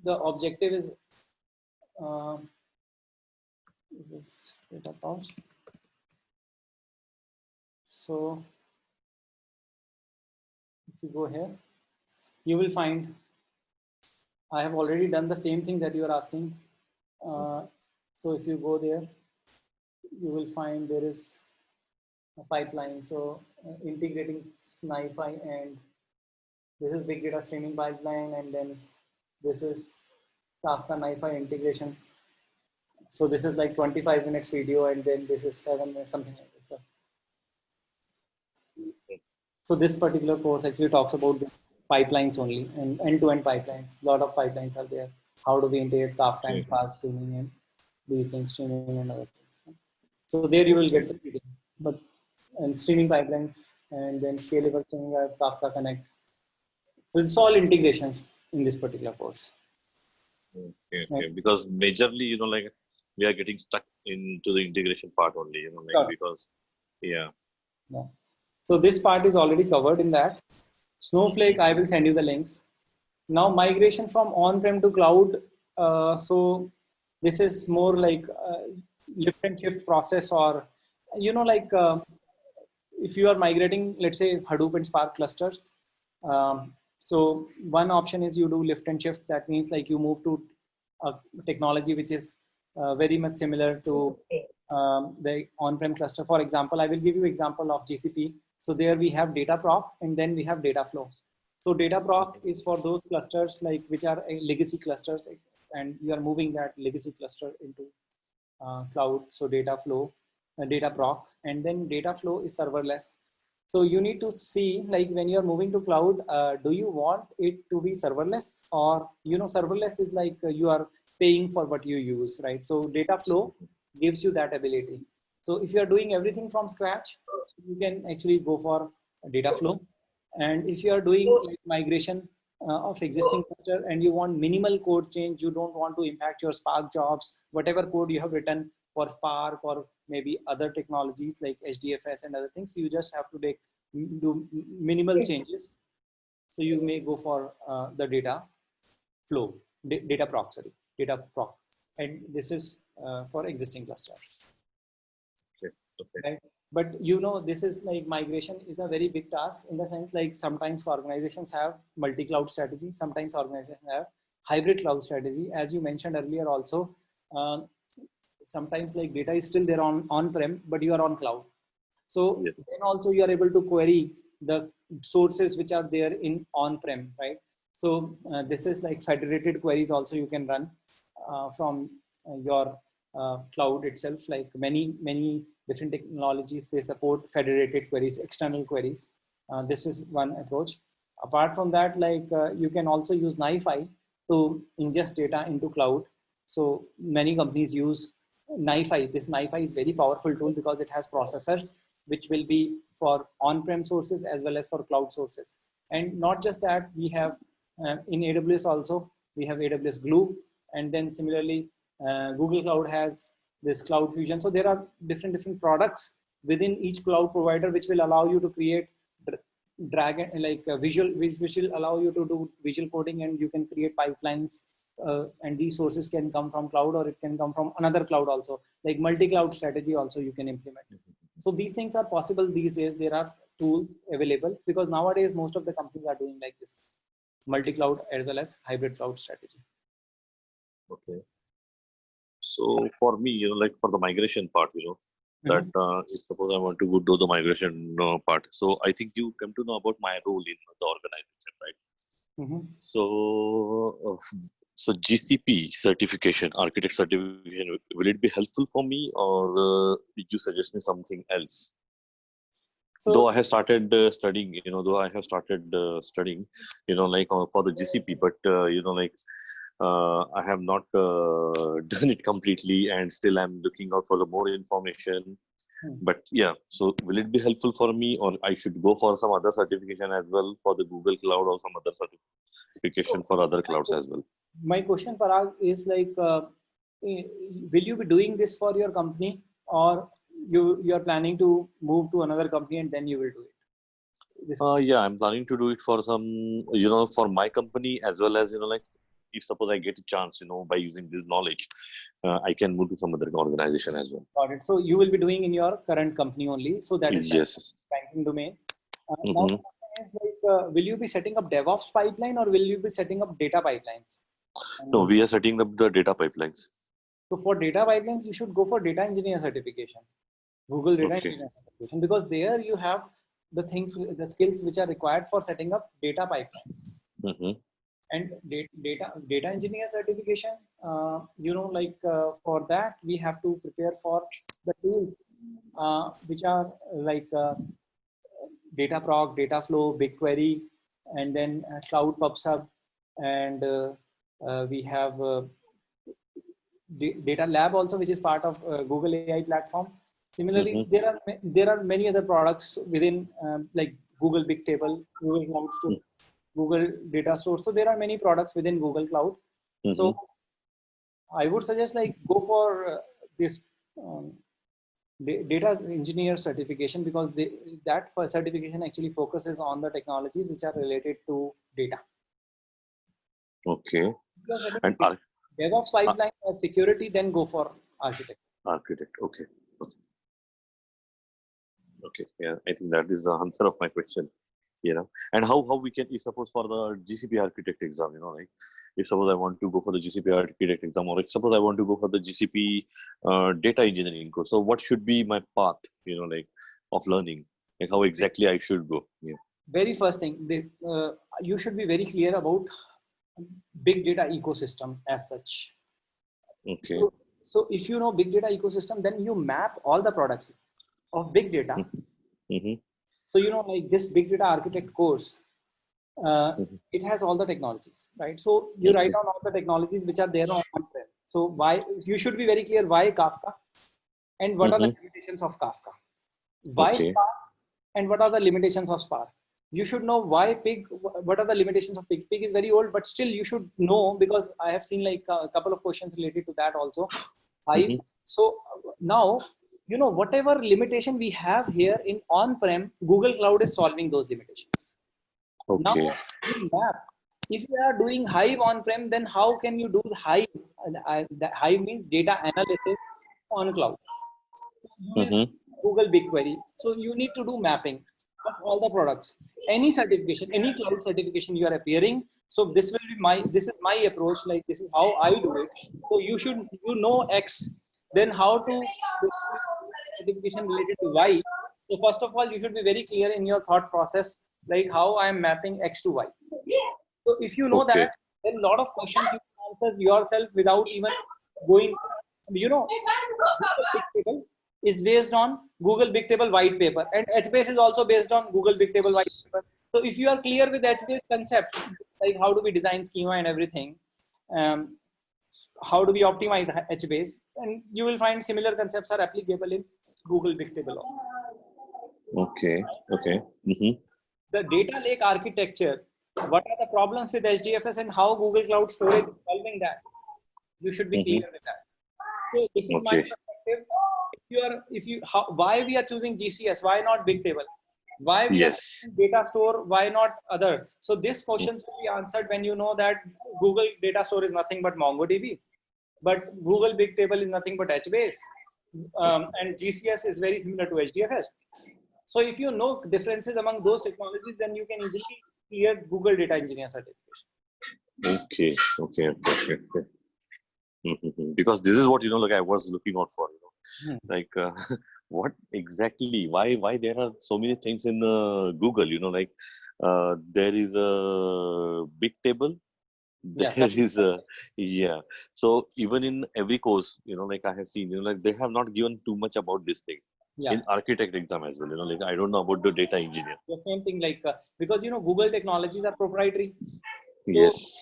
the objective is this Data Couch. So if you go here, you will find I have already done the same thing that you are asking. So if you go there, you will find there is a pipeline. So integrating NiFi, and this is big data streaming pipeline, and then this is Kafka NiFi integration. So this is like 25 minutes video, and then this is 7 minutes, something like this. So this particular course actually talks about the pipelines only, and end-to-end pipelines. A lot of pipelines are there. How do we integrate Kafka and fast streaming and these things, streaming and other things. So there you will get the video. But and streaming pipeline, and then scalable streaming, Kafka Connect. So it's all integrations in this particular course. Okay, right. Because majorly, you know, like we are getting stuck into the integration part only, you know, like because, yeah. So this part is already covered in that. Snowflake, I will send you the links. Now migration from on-prem to cloud. So this is more like lift and shift process, or, you know, like if you are migrating, let's say Hadoop and Spark clusters, So one option is you do lift and shift. That means like you move to a technology which is very much similar to the on-prem cluster. For example, I will give you example of GCP. So there we have Dataproc and then we have Dataflow. So Dataproc is for those clusters like which are legacy clusters, and you are moving that legacy cluster into cloud. So Dataflow, Dataproc, and then Dataflow is serverless. So you need to see like when you're moving to cloud, do you want it to be serverless, or serverless is like you are paying for what you use, right? So Dataflow gives you that ability. So if you are doing everything from scratch, you can actually go for Dataflow. And if you are doing like migration of existing cluster and you want minimal code change, you don't want to impact your Spark jobs, whatever code you have written for Spark or maybe other technologies like HDFS and other things, you just have to do minimal changes. So you may go for the Dataflow, Dataproc, and this is for existing clusters. Okay. Right? But this is like migration is a very big task in the sense like sometimes organizations have multi-cloud strategy, sometimes organizations have hybrid cloud strategy. As you mentioned earlier also, sometimes like data is still there on-prem, but you are on cloud. So then also you are able to query the sources which are there in on-prem, right? So this is like federated queries also you can run from your cloud itself. Like many different technologies, they support federated queries, external queries. This is one approach. Apart from that, like you can also use NiFi to ingest data into cloud. So many companies use NiFi. This NiFi is very powerful tool because it has processors which will be for on-prem sources as well as for cloud sources. And not just that, we have in AWS also, we have AWS Glue, and then similarly Google Cloud has this Cloud Fusion. So there are different products within each cloud provider which will allow you to create drag and like visual, which will allow you to do visual coding, and you can create pipelines. And these sources can come from cloud or it can come from another cloud also, like multi-cloud strategy also you can implement. So these things are possible these days. There are tools available because nowadays most of the companies are doing like this multi-cloud as well as hybrid cloud strategy. Okay. So for me, like for the migration part, that if suppose I want to go do the migration part. So I think you come to know about my role in the organization, right? So GCP certification, architect certification, will it be helpful for me, or did you suggest me something else? So, though I have started studying, like for the GCP, but I have not done it completely, and still I'm looking out for the more information. But yeah, so will it be helpful for me, or I should go for some other certification as well for the Google Cloud or some other certification for other clouds as well? My question, Parag, is like, will you be doing this for your company, or you are planning to move to another company and then you will do it? Yeah, I'm planning to do it for some, for my company as well as, like if suppose I get a chance, by using this knowledge, I can move to some other organization as well. Got it. So you will be doing in your current company only. So that is yes. banking domain. Now, is like, will you be setting up DevOps pipeline or will you be setting up data pipelines? No, we are setting up the data pipelines. So for data pipelines, you should go for data engineer certification, Google data engineer certification, because there you have the things, the skills which are required for setting up data pipelines. And data engineer certification, for that we have to prepare for the tools which are like Dataproc, Dataflow, BigQuery, and then Cloud PubSub, and we have Data Lab also, which is part of Google AI platform. Similarly, there are many other products within like Google Bigtable, Google Cloud Store, Google Data Store. So there are many products within Google Cloud. So I would suggest like go for this data engineer certification, because that certification actually focuses on the technologies which are related to data. Okay. And DevOps pipeline or security, then go for architect. Okay. Yeah, I think that is the answer of my question. you know. And how we can, if suppose for the GCP architect exam, you know, like if suppose I want to go for the GCP architect exam, or if suppose I want to go for the GCP data engineering course, so what should be my path, you know, like of learning, like how exactly I should go? Yeah. Very first thing, you should be very clear about big data ecosystem as such. Okay. So if you know big data ecosystem, then you map all the products of big data. Mm-hmm. So, you know, like this big data architect course, it has all the technologies, right? So you write down all the technologies which are there on-prem. So why, you should be very clear why Kafka and what are the limitations of Kafka. Why Spark and what are the limitations of Spark. You should know why Pig, what are the limitations of Pig. Pig is very old, but still you should know, because I have seen like a couple of questions related to that also. So now, you know, whatever limitation we have here in on-prem, Google Cloud is solving those limitations. Now, in map, if you are doing Hive on-prem, then how can you do Hive? Hive means data analysis on cloud. Google BigQuery. So you need to do mapping of all the products. Any certification, any cloud certification you are appearing. So this will be this is my approach. Like this is how I do it. So you should, you know X, then how to do certification related to Y. So first of all, you should be very clear in your thought process, like how I am mapping X to Y. So if you know that, then a lot of questions you can answer yourself without even going, you know, is based on Google Bigtable white paper, and HBase is also based on Google Bigtable white paper. So if you are clear with HBase concepts, like how do we design schema and everything, how do we optimize HBase, and you will find similar concepts are applicable in Google Bigtable also. The data lake architecture, what are the problems with HDFS and how Google Cloud Storage is solving that? You should be clear with that. So this is my perspective. Why we are choosing GCS? Why not Bigtable? Why we are choosing data store? Why not other? So these questions will be answered when you know that Google data store is nothing but MongoDB, but Google Bigtable is nothing but HBase, and GCS is very similar to HDFS. So if you know differences among those technologies, then you can easily clear Google Data Engineer certification. Because this is what, you know, like I was looking out for, you know. Like what exactly, why there are so many things in Google, you know, like there is a Bigtable, there is a so even in every course, you know, like I have seen, you know, like they have not given too much about this thing in architect exam as well, you know, like I don't know about the data engineer. The same thing, like because you know Google technologies are proprietary. So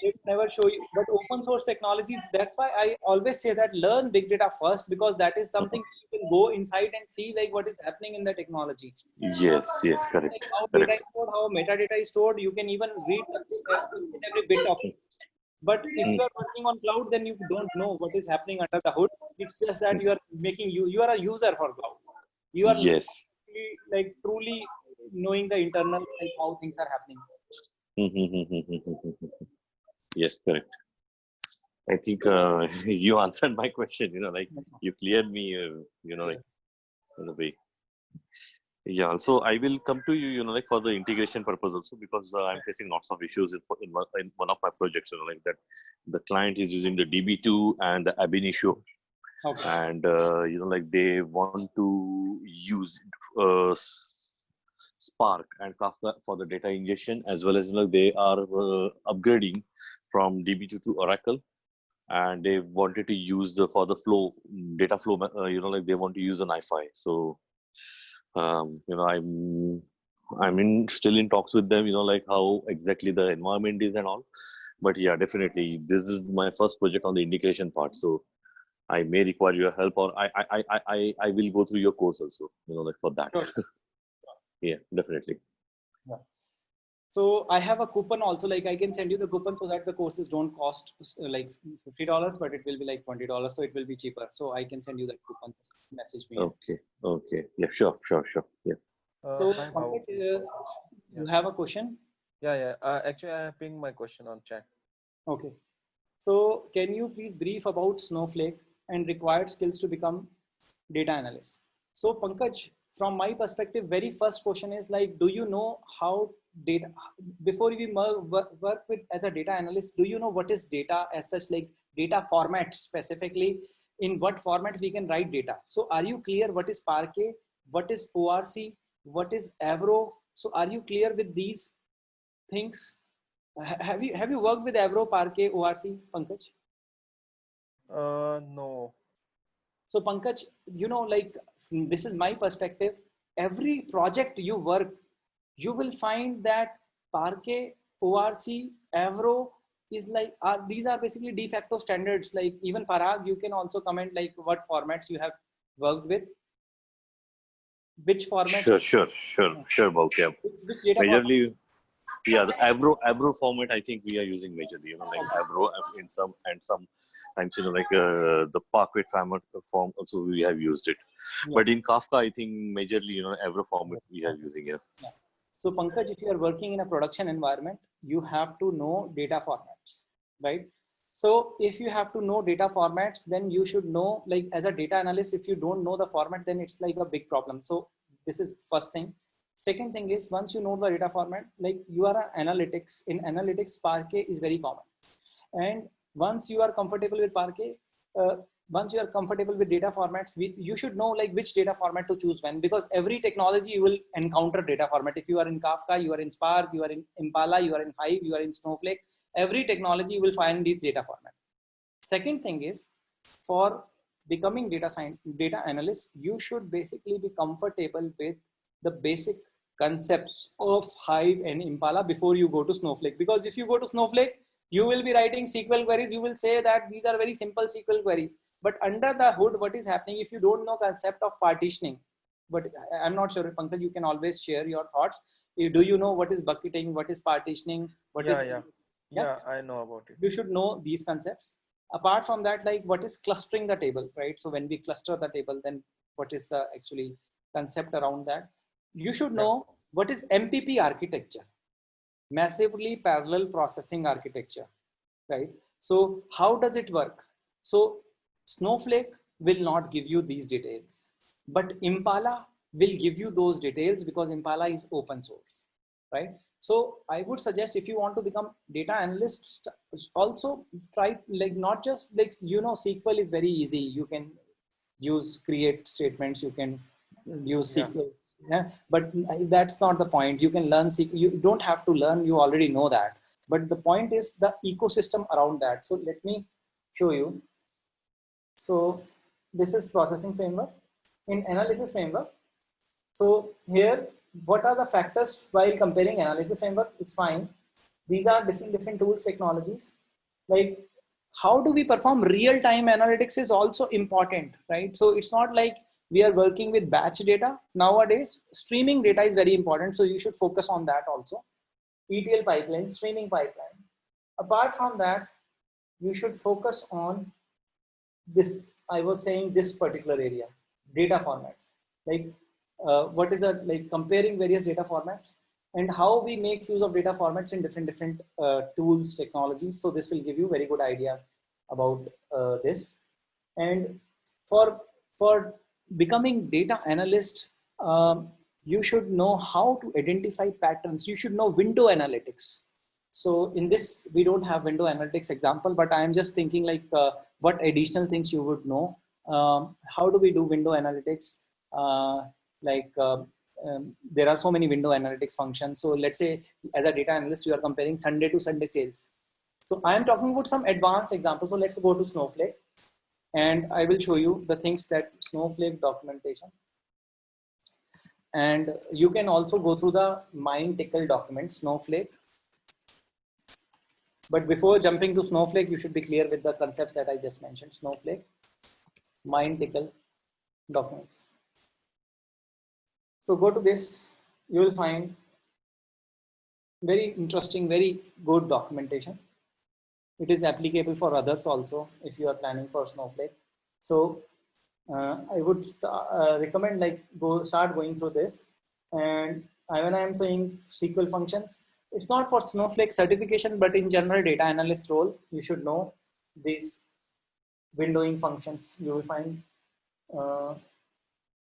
it never show you, but open source technologies, that's why I always say that learn big data first, because that is something you can go inside and see like what is happening in the technology. Correct. Like how data is stored, how metadata is stored, you can even read every bit of it. But if you are working on cloud, then you don't know what is happening under the hood. It's just that you are making you are a user for cloud. You are like truly knowing the internal, like how things are happening. Yes, correct. I think you answered my question, you know, like you cleared me, you know, like in a way. Yeah, so I will come to you, you know, like for the integration purpose also, because I'm facing lots of issues in one of my projects, you know, like that the client is using the DB2 and the ab initio, and you know, like they want to use Spark and Kafka for the data ingestion, as well as, you know, they are upgrading from DB2 to Oracle, and they wanted to use for the flow data flow, you know, like they want to use an NiFi. So you know, I'm still in talks with them, you know, like how exactly the environment is and all. But yeah, definitely this is my first project on the integration part, so I may require your help, or I will go through your course also, you know, like for that. Yeah, definitely. Yeah. So I have a coupon also, like I can send you the coupon so that the courses don't cost like $50, but it will be like $20, so it will be cheaper. So I can send you that coupon. Message me. Okay. Yeah, sure. Yeah. So Pankaj, you have a question? Yeah. Actually, I have pinged my question on chat. Okay. So can you please brief about Snowflake and required skills to become data analyst? So Pankaj, from my perspective, very first question is like, do you know how data, before we work with as a data analyst, do you know what is data as such, like data formats specifically, in what formats we can write data? So are you clear what is Parquet, what is ORC, what is Avro? So are you clear with these things? Have you worked with Avro, Parquet, ORC, Pankaj? No. So Pankaj, you know, like this is my perspective. Every project you work, you will find that Parquet, ORC, Avro is like, these are basically de facto standards. Like even Parag, you can also comment like what formats you have worked with. Which format? Sure, Bhauk, yeah. Which data Majorly, format? yeah, the Avro format, I think we are using majorly, you know, like Avro in some, and sometimes, you know, like the Parquet form also we have used it. Yeah. But in Kafka, I think majorly, you know, Avro format we are using here. Yeah. So Pankaj, if you are working in a production environment, you have to know data formats, right? So if you have to know data formats, then you should know, like as a data analyst, if you don't know the format, then it's like a big problem. So this is first thing. Second thing is, once you know the data format, like you are analytics, in analytics, Parquet is very common. And once you are comfortable with Parquet, once you are comfortable with data formats, you should know like which data format to choose when, because every technology you will encounter data format. If you are in Kafka, you are in Spark, you are in Impala, you are in Hive, you are in Snowflake, every technology you will find these data format. Second thing is, for becoming data analyst, you should basically be comfortable with the basic concepts of Hive and Impala before you go to Snowflake. Because if you go to Snowflake, you will be writing SQL queries. You will say that these are very simple SQL queries. But under the hood, what is happening if you don't know concept of partitioning? But I'm not sure, Pankaj, you can always share your thoughts. Do you know what is bucketing? What is partitioning? Yeah, I know about it. You should know these concepts. Apart from that, like what is clustering the table, right? So when we cluster the table, then what is the actually concept around that? You should know what is MPP architecture, massively parallel processing architecture, right? So how does it work? So Snowflake will not give you these details, but Impala will give you those details because Impala is open source, right? So I would suggest, if you want to become data analyst, also try, like not just like, you know, SQL is very easy. You can use create statements, you can use SQL. Yeah, but that's not the point. You can learn SQL. You don't have to learn, you already know that. But the point is the ecosystem around that. So let me show you. So this is processing framework. In analysis framework, so here, what are the factors while comparing analysis framework is fine. These are different tools, technologies. Like how do we perform real-time analytics is also important, right? So it's not like we are working with batch data. Nowadays, streaming data is very important. So you should focus on that also. ETL pipeline, streaming pipeline. Apart from that, you should focus on this. I was saying this particular area, data formats. Like what is that, like comparing various data formats and how we make use of data formats in different tools, technologies. So this will give you very good idea about this. And for becoming data analyst, you should know how to identify patterns. You should know window analytics. So in this, we don't have window analytics example, but I am just thinking like what additional things you would know. How do we do window analytics? There are so many window analytics functions. So let's say as a data analyst, you are comparing Sunday to Sunday sales. So I am talking about some advanced examples. So let's go to Snowflake and I will show you the things that Snowflake documentation. And you can also go through the MindTickle document, Snowflake. But before jumping to Snowflake, you should be clear with the concepts that I just mentioned. Snowflake, MindTickle documents. So go to this, you will find very interesting, very good documentation. It is applicable for others also if you are planning for Snowflake. So I would recommend like start going through this. And when I am saying SQL functions, it's not for Snowflake certification, but in general data analyst role, you should know these windowing functions. You will find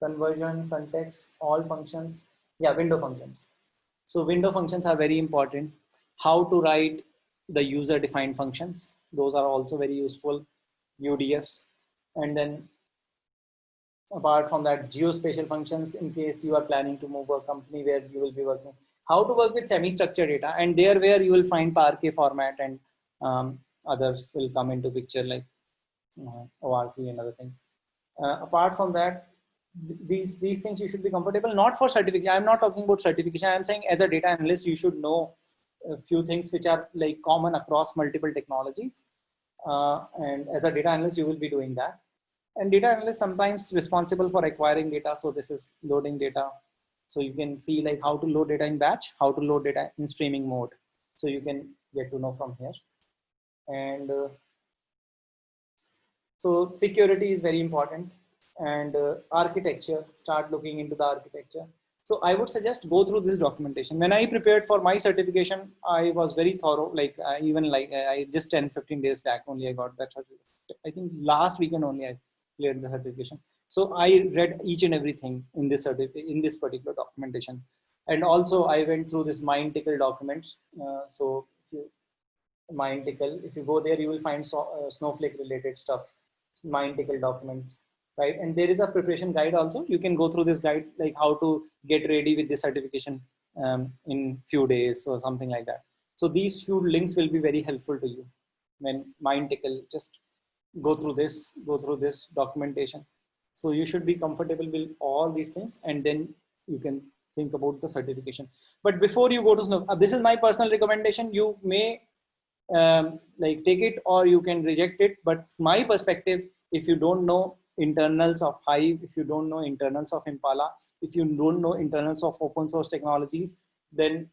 conversion, context, all functions. Yeah, window functions. So window functions are very important. How to write the user defined functions. Those are also very useful, UDFs. And then apart from that, geospatial functions in case you are planning to move a company where you will be working. How to work with semi-structured data, and there where you will find Parquet format and others will come into picture like ORC and other things. Apart from that, these things you should be comfortable. Not for certification. I'm not talking about certification. I'm saying as a data analyst, you should know a few things which are like common across multiple technologies. And as a data analyst, you will be doing that. And data analyst sometimes responsible for acquiring data. So this is loading data. So you can see like how to load data in batch, how to load data in streaming mode. So you can get to know from here. And so security is very important. And architecture, start looking into the architecture. So I would suggest go through this documentation. When I prepared for my certification, I was very thorough. Like I just 10-15 days back only I got that certificate. I think last weekend only I cleared the certification. So I read each and everything in this certificate, in this particular documentation. And also I went through this MindTickle documents. So MindTickle, if you go there, you will find Snowflake related stuff, MindTickle documents. Right, and there is a preparation guide also. You can go through this guide, like how to get ready with the certification in few days or something like that. So these few links will be very helpful to you when MindTickle. Just go through this documentation. So you should be comfortable with all these things, and then you can think about the certification. But before you go to Snow, this is my personal recommendation. You may like take it or you can reject it. But my perspective, if you don't know internals of Hive, if you don't know internals of Impala, if you don't know internals of open source technologies, then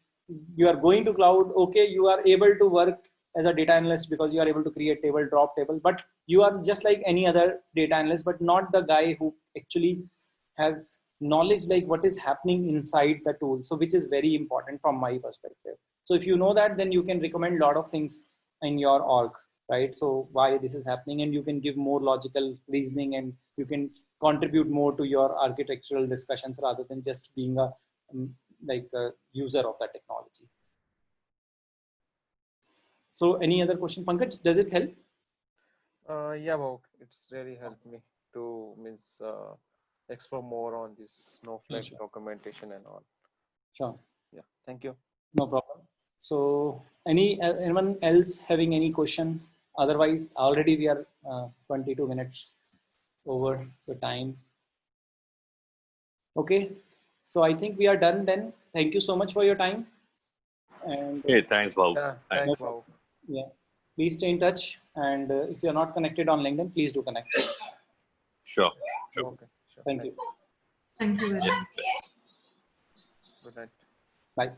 you are going to cloud. Okay, you are able to work as a data analyst because you are able to create table, drop table, but you are just like any other data analyst, but not the guy who actually has knowledge like what is happening inside the tool. So which is very important from my perspective. So if you know that, then you can recommend a lot of things in your org. Right, so why this is happening, and you can give more logical reasoning, and you can contribute more to your architectural discussions rather than just being a like a user of that technology. So any other question, Pankaj? Does it help? Yeah, Mohk, it's really helped me to explore more on this Snowflake Sure. documentation and all. Sure. Yeah, thank you. No problem. So anyone else having any questions? Otherwise, already we are 22 minutes over the time. Okay, so I think we are done then. Thank you so much for your time. And Hey, thanks, Bob. Yeah, thanks, Mohk. yeah, please stay in touch. And if you are not connected on LinkedIn, please do connect. Sure. Okay, sure. Thank you. Thank you very much. Good night. Bye.